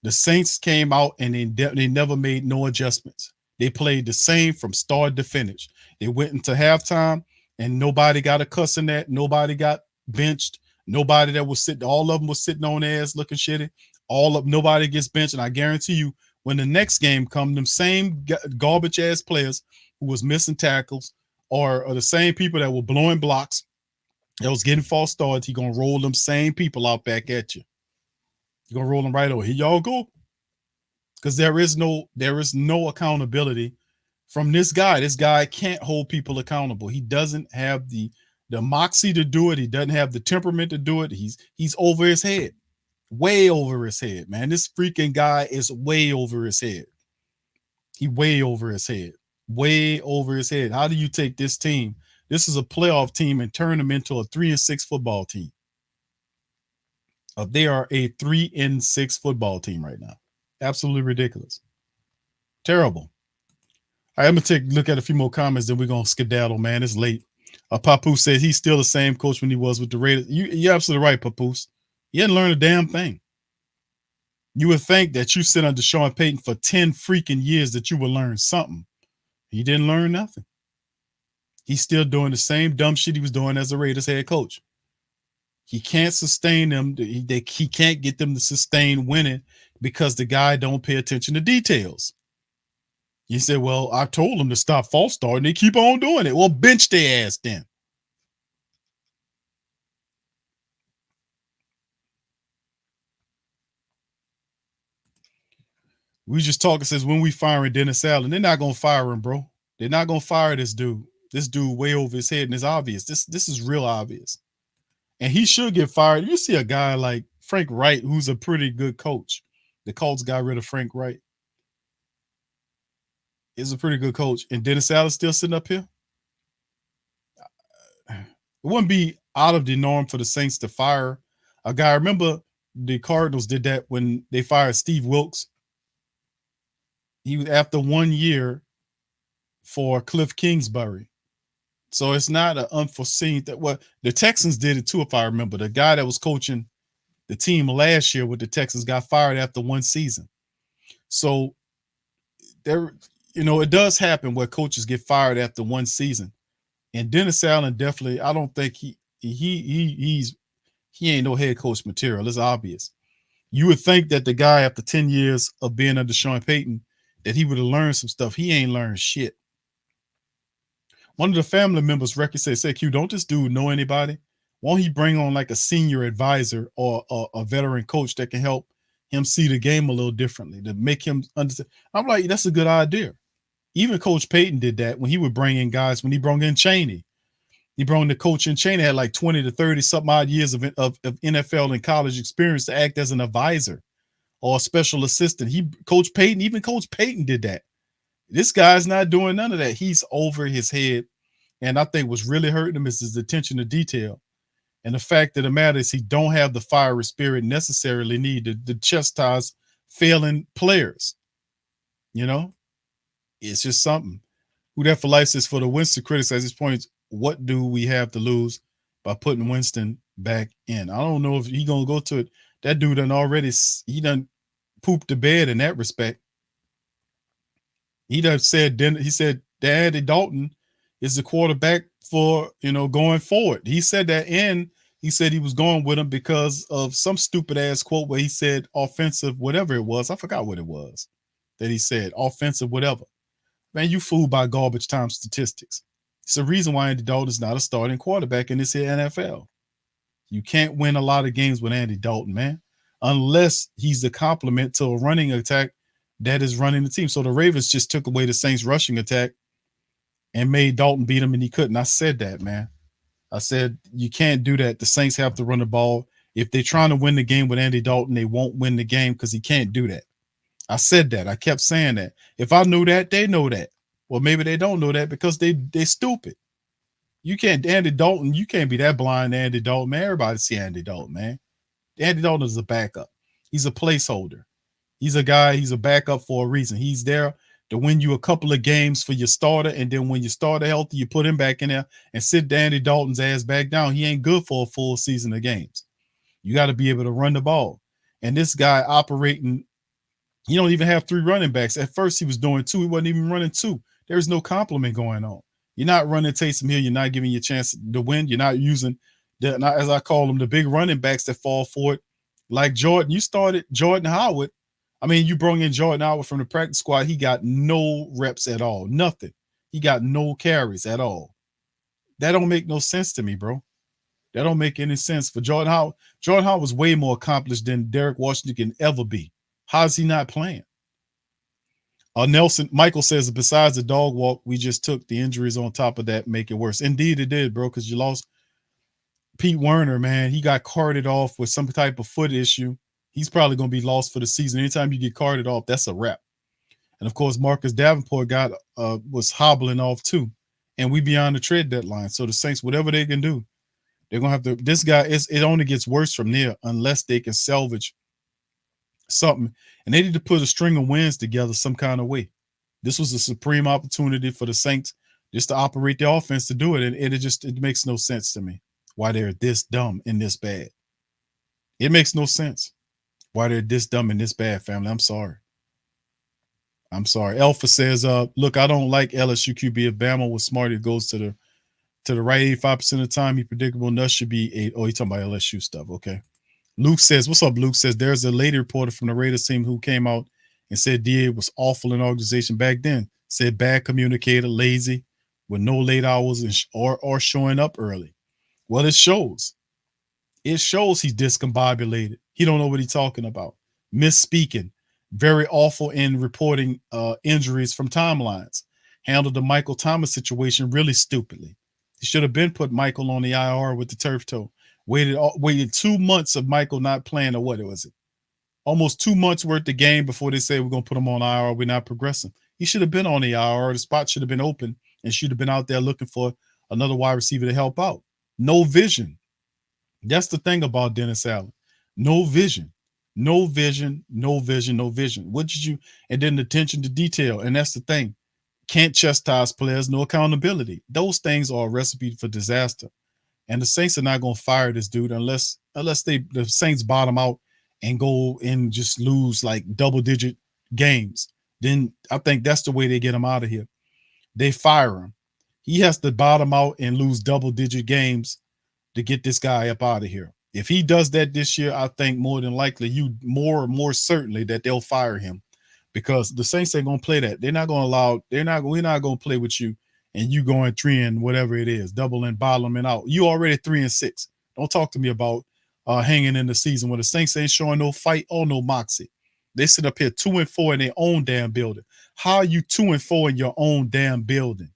The Saints came out and they never made no adjustments. They played the same from start to finish. They went into halftime and nobody got a cuss in that. Nobody got benched. Nobody that was sitting, all of them was sitting on their ass looking shitty. Nobody gets benched. And I guarantee you, when the next game comes, them same garbage ass players who was missing tackles or the same people that were blowing blocks, that was getting false starts, he gonna roll them same people out back at you. You're gonna roll them right over. Here y'all go. Because there is no accountability from this guy. This guy can't hold people accountable. He doesn't have the moxie to do it. He doesn't have the temperament to do it. He's over his head. Way over his head, man. This freaking guy is way over his head. He way over his head. Way over his head. How do you take this team? This is a playoff team and turn them into a 3-6 football team. They are a 3-6 football team right now. Absolutely ridiculous. Terrible. All right, I'm going to take a look at a few more comments, then we're going to skedaddle, man. It's late. Papoose says he's still the same coach when he was with the Raiders. You're absolutely right, Papoose. He hadn't learned a damn thing. You would think that you sit under Sean Payton for 10 freaking years that you would learn something. He didn't learn nothing. He's still doing the same dumb shit he was doing as a Raiders head coach. He can't sustain them. He can't get them to sustain winning because the guy don't pay attention to details. You said, well, I told them to stop false starting. They keep on doing it. Well, bench their ass then. We just talking says when we firing Dennis Allen, they're not gonna fire him, bro. They're not gonna fire this dude. This dude way over his head, and it's obvious. This is real obvious. And he should get fired. You see a guy like Frank Wright, who's a pretty good coach. The Colts got rid of Frank Wright. He's a pretty good coach. And Dennis Allen still sitting up here. It wouldn't be out of the norm for the Saints to fire a guy. Remember the Cardinals did that when they fired Steve Wilkes. He was after 1 year for Cliff Kingsbury. So it's not an unforeseen that. Well, the Texans did it too, if I remember. The guy that was coaching the team last year with the Texans got fired after one season. So there, it does happen where coaches get fired after one season. And Dennis Allen definitely, I don't think he ain't no head coach material. It's obvious. You would think that the guy after 10 years of being under Sean Payton, that he would have learned some stuff. He ain't learned shit. One of the family members, Record say, Q, don't this dude know anybody? Won't he bring on like a senior advisor or a veteran coach that can help him see the game a little differently, to make him understand? I'm like, that's a good idea. Even Coach Payton did that when he would bring in guys, when he brought in Chaney. He brought in the coach in Chaney, had like 20 to 30 something odd years of NFL and college experience to act as an advisor or a special assistant. Coach Payton did that. This guy's not doing none of that. He's over his head. And I think what's really hurting him is his attention to detail. And the fact of the matter is he don't have the fiery spirit necessarily needed to chastise failing players. It's just something. Who That for Life says, for the Winston critics at this point, what do we have to lose by putting Winston back in? I don't know if he going to go to it. That dude he done pooped the bed in that respect. He said that Andy Dalton is the quarterback for, going forward. He said that, and he said he was going with him because of some stupid ass quote where he said offensive, whatever it was. I forgot what it was that he said, offensive, whatever. Man, you fooled by garbage time statistics. It's the reason why Andy Dalton is not a starting quarterback in this here NFL. You can't win a lot of games with Andy Dalton, man, unless he's the complement to a running attack that is running the team. So the Ravens just took away the Saints rushing attack and made Dalton beat him, and he couldn't. I said that, man. I said, you can't do that. The Saints have to run the ball. If they're trying to win the game with Andy Dalton, they won't win the game because he can't do that. I said that. I kept saying that. If I knew that, they know that. Well, maybe they don't know that because they stupid. You can't, Andy Dalton, you can't be that blind to Andy Dalton, man. Everybody see Andy Dalton, man. Andy Dalton is a backup. He's a placeholder. He's a guy, he's a backup for a reason. He's there to win you a couple of games for your starter, and then when your starter healthy, you put him back in there and sit Andy Dalton's ass back down. He ain't good for a full season of games. You got to be able to run the ball. And this guy operating, he don't even have 3 running backs. At first, he was doing 2. He wasn't even running 2. There's no compliment going on. You're not running Taysom Hill. You're not giving you a chance to win. You're not using, as I call them, the big running backs that fall for it. Like Jordan, you started Jordan Howard. I mean, you brought in Jordan Howard from the practice squad. He got no reps at all. Nothing. He got no carries at all. That don't make no sense to me, bro. That don't make any sense for Jordan Howard. Jordan Howard was way more accomplished than Derek Washington can ever be. How is he not playing? Michael says, besides the dog walk we just took, the injuries on top of that make it worse. Indeed, it did, bro, because you lost Pete Werner, man. He got carted off with some type of foot issue. He's probably going to be lost for the season. Anytime you get carted off, that's a wrap. And, of course, Marcus Davenport was hobbling off too. And we beyond the trade deadline. So the Saints, whatever they can do, they're going to have to – this guy, it only gets worse from there unless they can salvage something. And they need to put a string of wins together some kind of way. This was a supreme opportunity for the Saints just to operate the offense to do it. And it makes no sense to me why they're this dumb and this bad. It makes no sense why they're this dumb and this bad, family. I'm sorry. Alpha says, look, I don't like LSU QB. If Bama was smart, it goes to the right 85% of the time. He predictable. Nuss should be 8. Oh, he's talking about LSU stuff. Okay. Luke says, what's up, Luke? Says there's a lady reporter from the Raiders team who came out and said DA was awful in organization back then. Said bad communicator, lazy, with no late hours or showing up early. Well, it shows. It shows he's discombobulated. He don't know what he's talking about. Misspeaking. Very awful in reporting injuries from timelines. Handled the Michael Thomas situation really stupidly. He should have been put Michael on the IR with the turf toe. Waited 2 months of Michael not playing, or what was it? Almost 2 months worth of game before they say we're going to put him on IR. We're not progressing. He should have been on the IR. The spot should have been open and should have been out there looking for another wide receiver to help out. No vision. That's the thing about Dennis Allen. No vision. No vision, no vision, no vision. What did you, and then attention to detail. And that's the thing. Can't chastise players, no accountability. Those things are a recipe for disaster. And the Saints are not going to fire this dude unless the Saints bottom out and go and just lose like double-digit games. Then I think that's the way they get him out of here. They fire him. He has to bottom out and lose double-digit games to get this guy up out of here. If he does that this year, I think more than likely, more certainly that they'll fire him, because the Saints ain't going to play that. We're not going to play with you and you going 3 and whatever it is, double and bottoming out. You already 3-6. Don't talk to me about hanging in the season when the Saints ain't showing no fight or no moxie. They sit up here 2-4 in their own damn building. How are you 2-4 in your own damn building?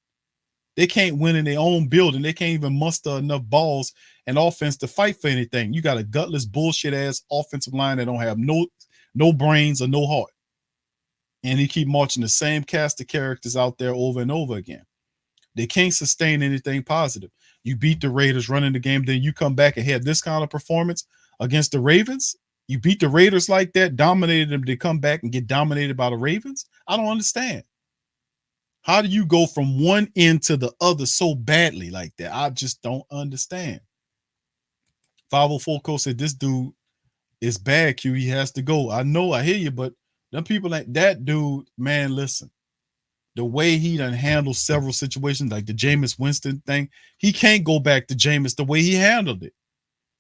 They can't win in their own building. They can't even muster enough balls and offense to fight for anything. You got a gutless bullshit ass offensive line that don't have no brains or no heart. And you keep marching the same cast of characters out there over and over again. They can't sustain anything positive. You beat the Raiders running the game, then you come back and have this kind of performance against the Ravens. You beat the Raiders like that, dominated them, to come back and get dominated by the Ravens. I don't understand. How do you go from one end to the other so badly like that? I just don't understand. 504 Coach said this dude is bad, Q. He has to go. I know, I hear you, but them people like that dude, man, listen. The way he done handled several situations, like the Jameis Winston thing, he can't go back to Jameis the way he handled it.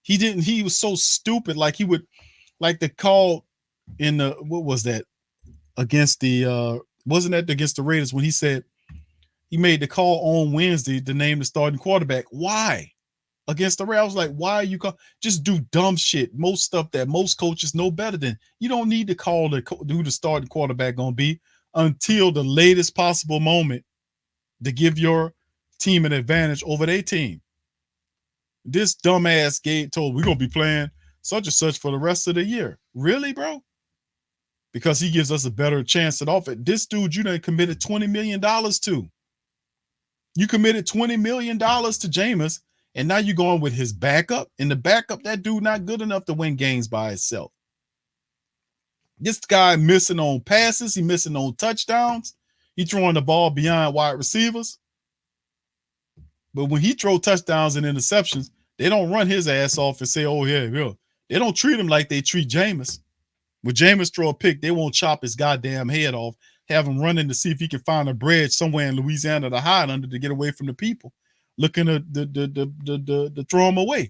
He was so stupid. Like he would, like the call in the, what was that? Against the, wasn't that against the Raiders when he said he made the call on Wednesday to name the starting quarterback? Why? Against the Raiders, I was like, why are you just do dumb shit? Most stuff that most coaches know better than. You don't need to call who the starting quarterback gonna be until the latest possible moment to give your team an advantage over their team. This dumbass Gabe told we're gonna be playing such and such for the rest of the year. Really, bro? Because he gives us a better chance at offense. This dude you done committed $20 million to. You committed $20 million to Jameis, and now you're going with his backup. And the backup, that dude not good enough to win games by himself. This guy missing on passes. He missing on touchdowns. He throwing the ball beyond wide receivers. But when he throw touchdowns and interceptions, they don't run his ass off and say, oh, yeah. They don't treat him like they treat Jameis. When Jameis throw a pick, they won't chop his goddamn head off, have him running to see if he can find a bridge somewhere in Louisiana to hide under to get away from the people, looking to throw him away.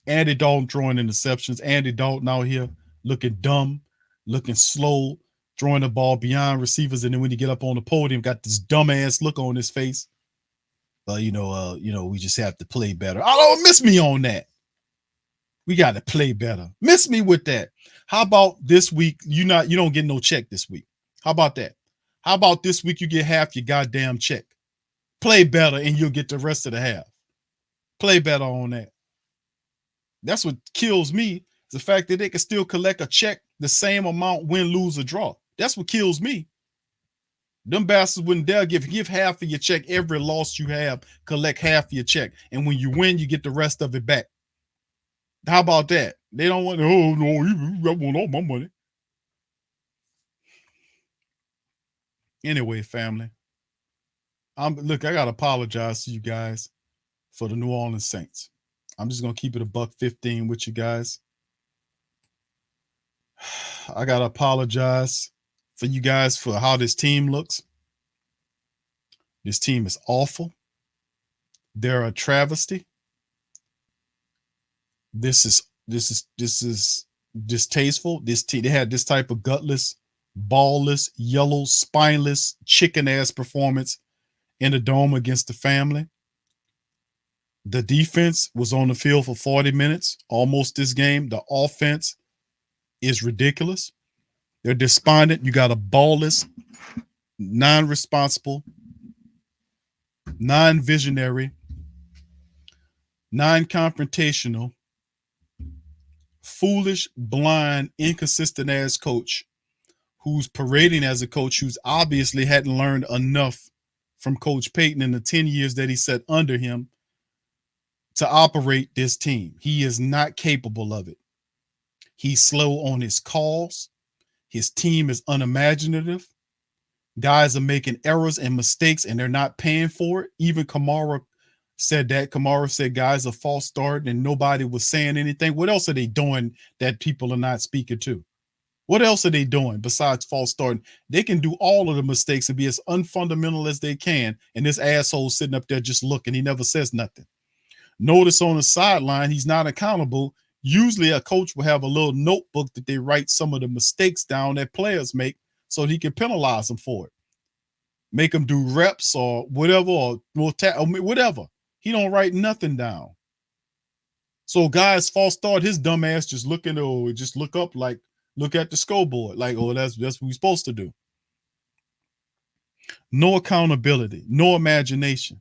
Andy Dalton throwing interceptions. Andy Dalton out here looking dumb, looking slow, throwing the ball beyond receivers, and then when he get up on the podium, got this dumbass look on his face. We just have to play better. Oh, miss me on that. We got to play better. Miss me with that. How about this week? You don't get no check this week. How about that? How about this week you get half your goddamn check? Play better and you'll get the rest of the half. Play better on that. That's what kills me, is the fact that they can still collect a check the same amount, win, lose, or draw. That's what kills me. Them bastards wouldn't dare give half of your check every loss you have, collect half of your check. And when you win, you get the rest of it back. How about that? They don't want, oh, no, I want all my money. Anyway, family, I got to apologize to you guys for the New Orleans Saints. I'm just going to keep it $1.15 with you guys. I got to apologize for you guys for how this team looks. This team is awful. They're a travesty. This is distasteful. This team, they had this type of gutless, ballless, yellow, spineless, chicken-ass performance in the dome against the family. The defense was on the field for 40 minutes, almost this game. The offense is ridiculous. They're despondent. You got a ballless, non-responsible, non-visionary, non-confrontational, foolish, blind, inconsistent ass coach who's parading as a coach who's obviously hadn't learned enough from Coach Payton in the 10 years that he sat under him to operate this team. He is not capable of it. He's slow on his calls. His team is unimaginative. Guys are making errors and mistakes and they're not paying for it. Even Kamara said that. Kamara said guys are false starting and nobody was saying anything. What else are they doing that people are not speaking to? What else are they doing besides false starting? They can do all of the mistakes and be as unfundamental as they can. And this asshole sitting up there just looking. He never says nothing. Notice on the sideline, he's not accountable. Usually a coach will have a little notebook that they write some of the mistakes down that players make so he can penalize them for it. Make them do reps or whatever, or whatever. He don't write nothing down. So guys false start, his dumb ass just looking, just look up, like look at the scoreboard, like, oh, that's what we're supposed to do. No accountability, no imagination.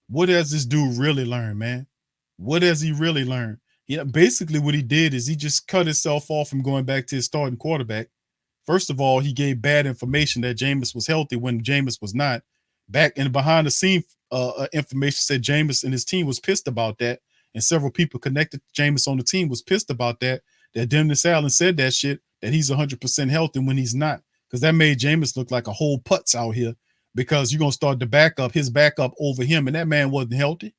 What has this dude really learned, man? What has he really learned? Basically what he did is he just cut himself off from going back to his starting quarterback. First of all, he gave bad information that Jameis was healthy when Jameis was not. Back in behind the scene information said Jameis and his team was pissed about that. And several people connected to Jameis on the team was pissed about that. That Dennis Allen said that shit, that he's 100% healthy when he's not. Because that made Jameis look like a whole putz out here. Because you're going to start to his backup over him. And that man wasn't healthy.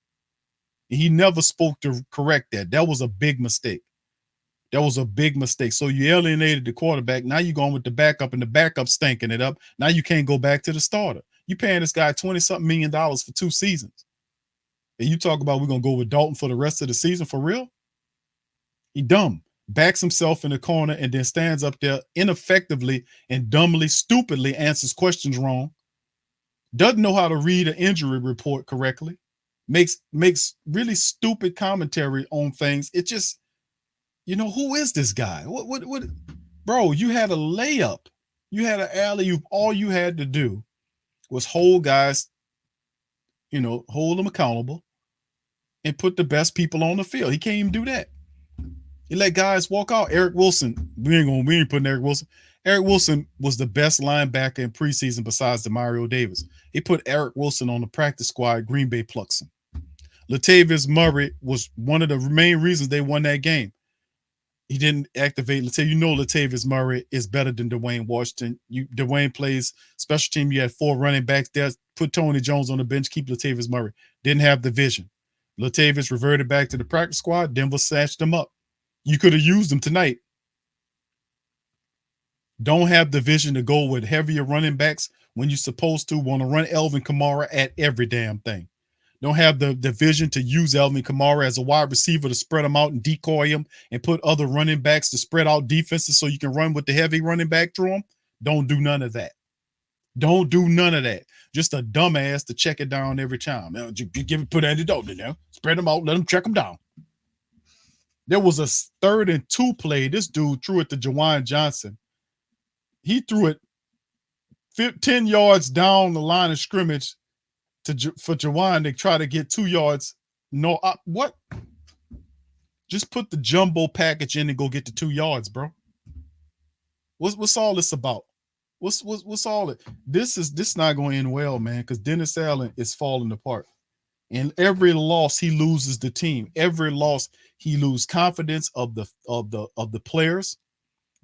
And he never spoke to correct that. That was a big mistake. That was a big mistake. So you alienated the quarterback. Now you're going with the backup and the backup stinking it up. Now you can't go back to the starter. You're paying this guy $20-something million for 2 seasons. And you talk about we're going to go with Dalton for the rest of the season for real? He dumb. Backs himself in the corner and then stands up there ineffectively and dumbly, stupidly answers questions wrong. Doesn't know how to read an injury report correctly. Makes really stupid commentary on things. It just, who is this guy? What, bro, you had a layup. You had an alley-oop. All you had to do was hold guys, hold them accountable and put the best people on the field. He can't even do that. He let guys walk out. Eric Wilson, we ain't putting Eric Wilson. Eric Wilson was the best linebacker in preseason besides Demario Davis. He put Eric Wilson on the practice squad. Green Bay plucks him. Latavius Murray was one of the main reasons they won that game. He didn't activate. Latavius Murray is better than Dwayne Washington. Dwayne plays special team. You had 4 running backs there. Put Tony Jones on the bench. Keep Latavius Murray. Didn't have the vision. Latavius reverted back to the practice squad. Denver snatched him up. You could have used him tonight. Don't have the vision to go with heavier running backs when you're supposed to. Want to run Alvin Kamara at every damn thing. Don't have the vision to use Alvin Kamara as a wide receiver to spread him out and decoy him and put other running backs to spread out defenses so you can run with the heavy running back through him. Don't do none of that. Don't do none of that. Just a dumbass to check it down every time. Now, put Andy Dalton in there. Spread him out. Let him check him down. There was a 3rd and 2 play. This dude threw it to Jawan Johnson. He threw it 10 yards down the line of scrimmage for Jawan to try to get 2 yards. No, what? Just put the jumbo package in and go get the 2 yards, bro. What's all this about? What's all it? This not going to end well, man, because Dennis Allen is falling apart. And every loss he loses the team. Every loss he loses confidence of the players.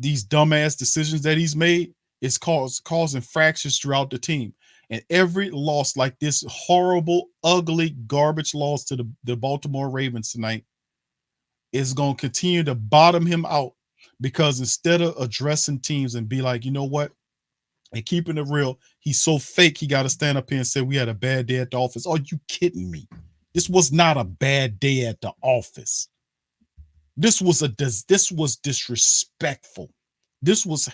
These dumbass decisions that he's made is causing fractures throughout the team. And every loss like this horrible, ugly, garbage loss to the Baltimore Ravens tonight is going to continue to bottom him out, because instead of addressing teams and be like, you know what, and keeping it real, he's so fake he got to stand up here and say we had a bad day at the office. Are you kidding me? This was not a bad day at the office. This was disrespectful. This was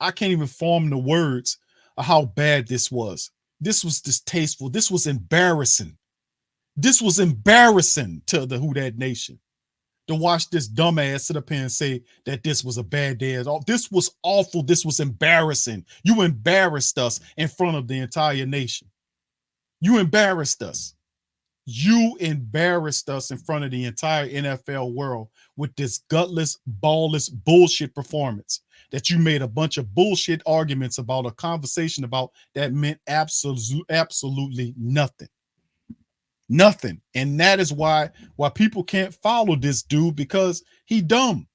I can't even form the words of how bad this was. This was distasteful. This was embarrassing. This was embarrassing to the Who Dat Nation to watch this dumbass sit up here and say that this was a bad day at all. This was awful. This was embarrassing. You embarrassed us in front of the entire nation. You embarrassed us. You embarrassed us in front of the entire NFL world with this gutless, ballless bullshit performance that you made a bunch of bullshit arguments about, a conversation about that meant absolutely nothing. Nothing. And that is why people can't follow this dude, because he dumb.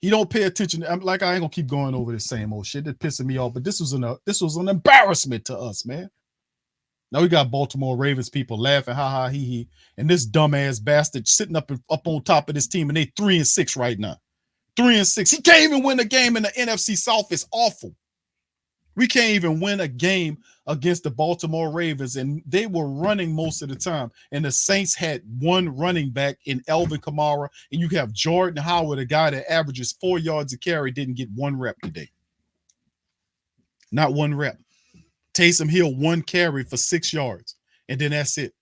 He don't pay attention. I ain't gonna keep going over the same old shit. That pissing me off. But this was an embarrassment to us, man. Now we got Baltimore Ravens people laughing, ha ha he he, and this dumbass bastard sitting up on top of this team, and they 3-6 right now. 3-6. He can't even win a game in the NFC South. It's awful. We can't even win a game against the Baltimore Ravens, and they were running most of the time. And the Saints had one running back in Alvin Kamara, and you have Jordan Howard, a guy that averages 4 yards a carry, didn't get 1 rep today. Not 1 rep. Taysom Hill 1 carry for 6 yards, and then that's it.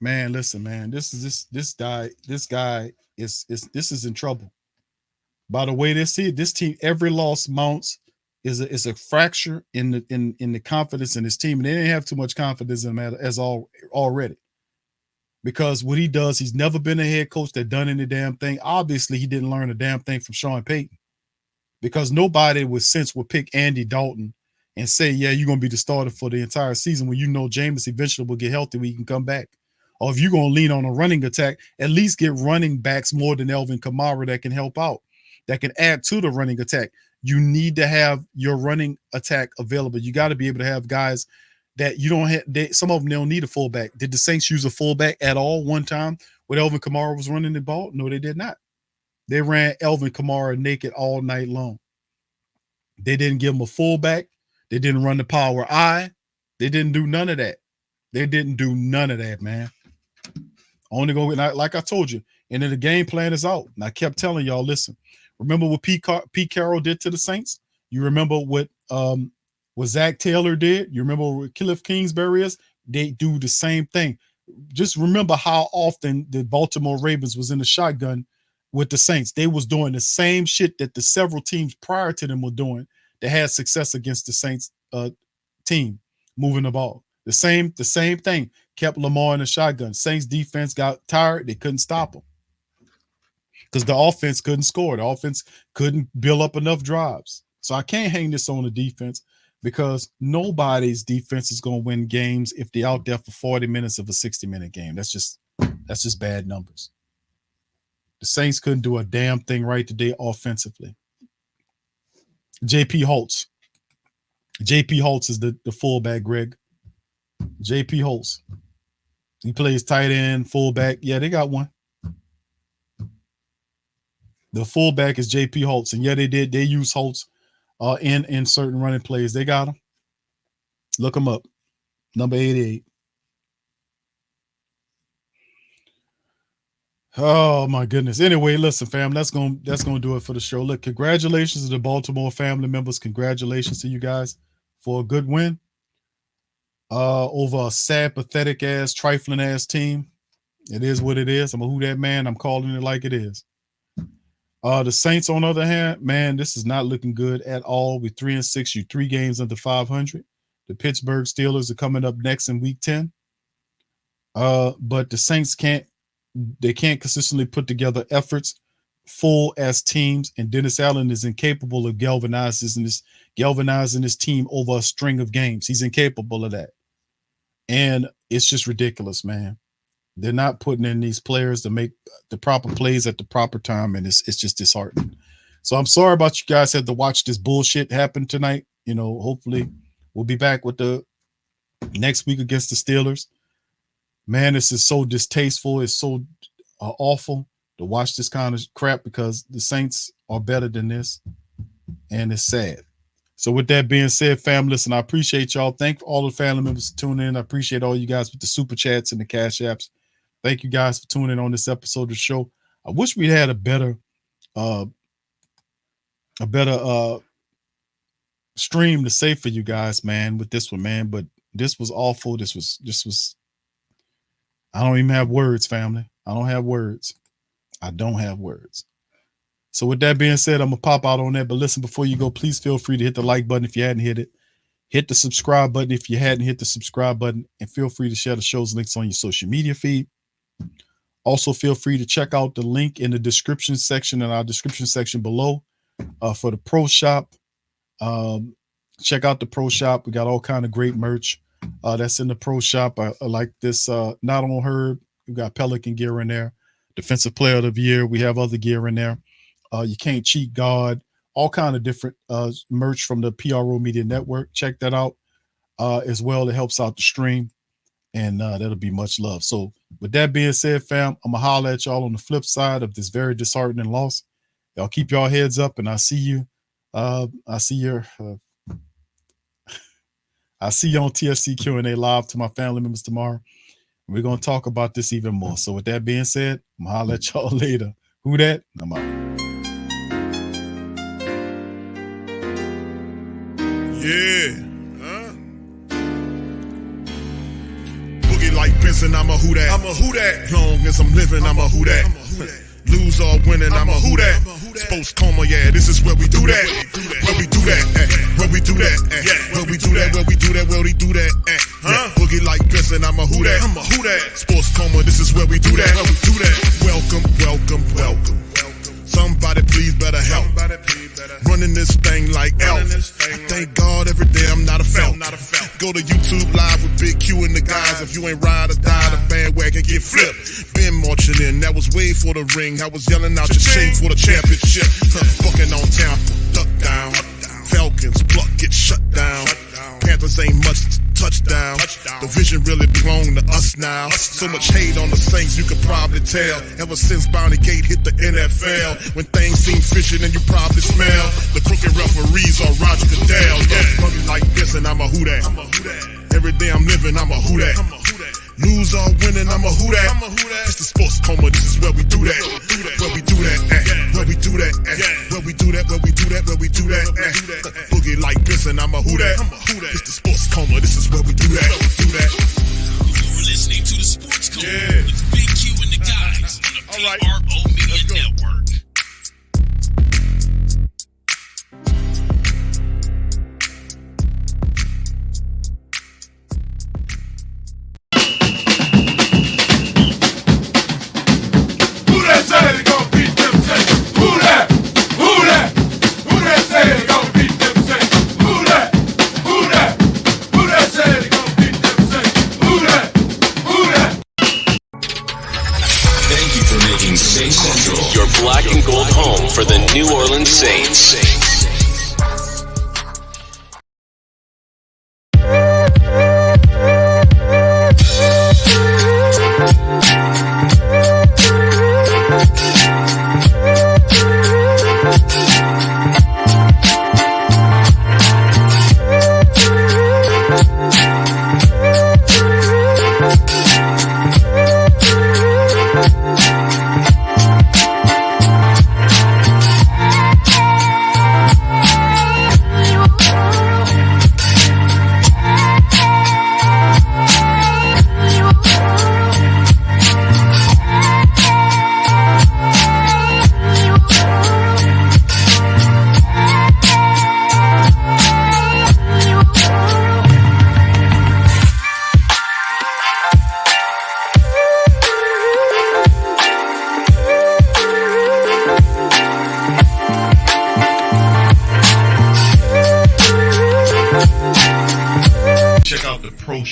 Man, listen, man, this guy is in trouble. By the way, this team, every loss mounts is a fracture in the confidence in this team, and they didn't have too much confidence in him already. Because what he does, he's never been a head coach that done any damn thing. Obviously, he didn't learn a damn thing from Sean Payton. Because nobody with sense would pick Andy Dalton and say, yeah, you're going to be the starter for the entire season when you know Jameis eventually will get healthy where he can come back. Or if you're going to lean on a running attack, at least get running backs more than Alvin Kamara that can help out, that can add to the running attack. You need to have your running attack available. You got to be able to have guys that you don't have. Some of them don't need a fullback. Did the Saints use a fullback at all one time when Alvin Kamara was running the ball? No, they did not. They ran Alvin Kamara naked all night long. They didn't give him a fullback. They didn't run the power I. They didn't do none of that. They didn't do none of that, man. Only go, like I told you, and then the game plan is out. And I kept telling y'all, listen, remember what Pete Carroll did to the Saints? You remember what Zach Taylor did? You remember what Cliff Kingsbury is? They do the same thing. Just remember how often the Baltimore Ravens was in the shotgun with the Saints. They was doing the same shit that the several teams prior to them were doing that had success against the Saints team, moving the ball. The same thing. Kept Lamar in the shotgun. Saints defense got tired. They couldn't stop them because the offense couldn't score. The offense couldn't build up enough drives. So I can't hang this on the defense because nobody's defense is going to win games if they're out there for 40 minutes of a 60-minute game. That's just That's just bad numbers. The Saints couldn't do a damn thing right today offensively. J.P. Holtz. J.P. Holtz is the fullback, Greg. J.P. Holtz. He plays tight end, fullback. Yeah, they got one. The fullback is J.P. Holtz. And yeah, they use Holtz in certain running plays. They got him. Look him up. Number 88. Oh my goodness. Anyway, listen, fam, that's gonna do it for the show. Look, congratulations to the Baltimore family members. Congratulations to you guys for a good win over a sad, pathetic ass, trifling ass team. It is what it is. I'm a who that man. I'm calling it like it is. The Saints, on the other hand, man, this is not looking good at all. We're 3-6. You're 3 games under 500. The Pittsburgh Steelers are coming up next in week 10. But the Saints can't consistently put together efforts full as teams, and Dennis Allen is incapable of galvanizing this team over a string of games. He's incapable of that. And it's just ridiculous, man. They're not putting in these players to make the proper plays at the proper time, and it's just disheartening. So I'm sorry about you guys had to watch this bullshit happen tonight. You know, hopefully we'll be back with the next week against the Steelers. Man, this is so distasteful. It's so awful to watch this kind of crap because the Saints are better than this, and it's sad. So with that being said, fam, listen, I appreciate y'all. Thank all the family members for tuning in. I appreciate all you guys with the super chats and the cash apps. Thank you guys for tuning in on this episode of the show. I wish we had a better stream to say for you guys, man, with this one, man. But this was awful. This was. I don't even have words, family. I don't have words. So with that being said, I'm going to pop out on that. But listen, before you go, please feel free to hit the like button if you hadn't hit it. Hit the subscribe button if you hadn't hit the subscribe button. And feel free to share the show's links on your social media feed. Also, feel free to check out the link in the description section, in our description section below for the Pro Shop. Check out the Pro Shop. We got all kind of great merch. That's in the Pro Shop. I like this. Not on Herb. We got Pelican gear in there. Defensive Player of the Year. We have other gear in there. You Can't Cheat God. All kind of different merch from the PRO Media Network. Check that out as well. It helps out the stream, and that'll be much love. So with that being said, fam, I'm going to holler at y'all on the flip side of this very disheartening loss. Y'all keep y'all heads up, and I'll see you. I'll see you on TFC Q&A live to my family members tomorrow. We're going to talk about this even more. So with that being said, I'm going to holler at y'all later. Who that? I'm out. Yeah. Boogie like Benson, I'm a who that. Long as I'm living, I'm a who that. Lose or winning, I'm a who that. Sports coma, yeah, this is where we do that. Where we do that, where we do that, where we do that, where we do that, where we do that, Boogie like Benson, I'm a who that. Sports coma, this is where we do that, where we do that. Welcome. Somebody please better help. Running this thing like Elf. I thank God every day I'm not a felt. Go to YouTube Live with Big Q and the guys. If you ain't ride or die, the bandwagon get flipped. Been marching in, that was way for the ring. I was yelling out your shame for the championship. Fucking on town, duck down. Falcons pluck, get shut down. Panthers ain't much touchdown. The vision really belong to us now. So much hate on the Saints, you could probably tell. Ever since Bounty Gate hit the NFL, when things seem fishy and you probably smell the crooked referees or Roger Goodell. Yeah, funny like this and I'm a who that. Every day I'm living, I'm a who that. Lose or winning, I'm a who that. It's the sports coma, this is where we do that. Where we do that, where we do that, where we do that, where we do that, where we do that. Boogie like this and I'm a who that. It's the sports coma, this is where we do that. You're listening to the Sports Coma with Big Q and the guys on the PRO Media Network. Thank you for making Saint Central your black and gold home for the New Orleans Saints.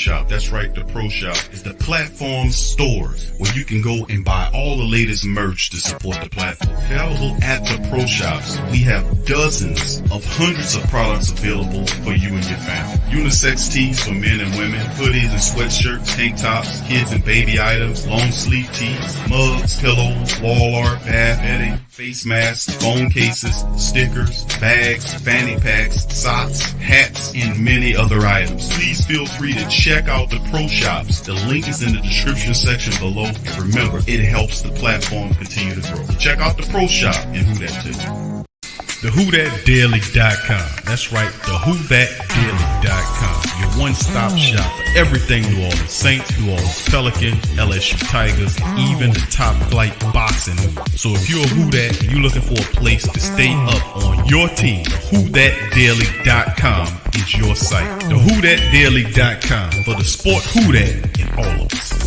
Shop. That's right, the Pro Shop is the platform store where you can go and buy all the latest merch to support the platform. Available at the Pro Shops, we have dozens of hundreds of products available for you and your family. Unisex tees for men and women, hoodies and sweatshirts, tank tops, kids and baby items, long sleeve tees, mugs, pillows, wall art, bath bedding, face masks, phone cases, stickers, bags, fanny packs, socks, hats, and many other items. Please feel free to check out the Pro Shops. The link is in the description section below. And remember, it helps the platform continue to grow. Check out the Pro Shop and Who That too. TheWhoThatDaily.com. That's right, TheWhoThatDaily.com. Your one-stop shop for everything New Orleans Saints, New Orleans Pelicans, LSU Tigers, even the top flight boxing news. So if you're a Who That and you're looking for a place to stay up on your team, WhoThatDaily.com is your site. TheWhoThatDaily.com for the sport Who That in all of us.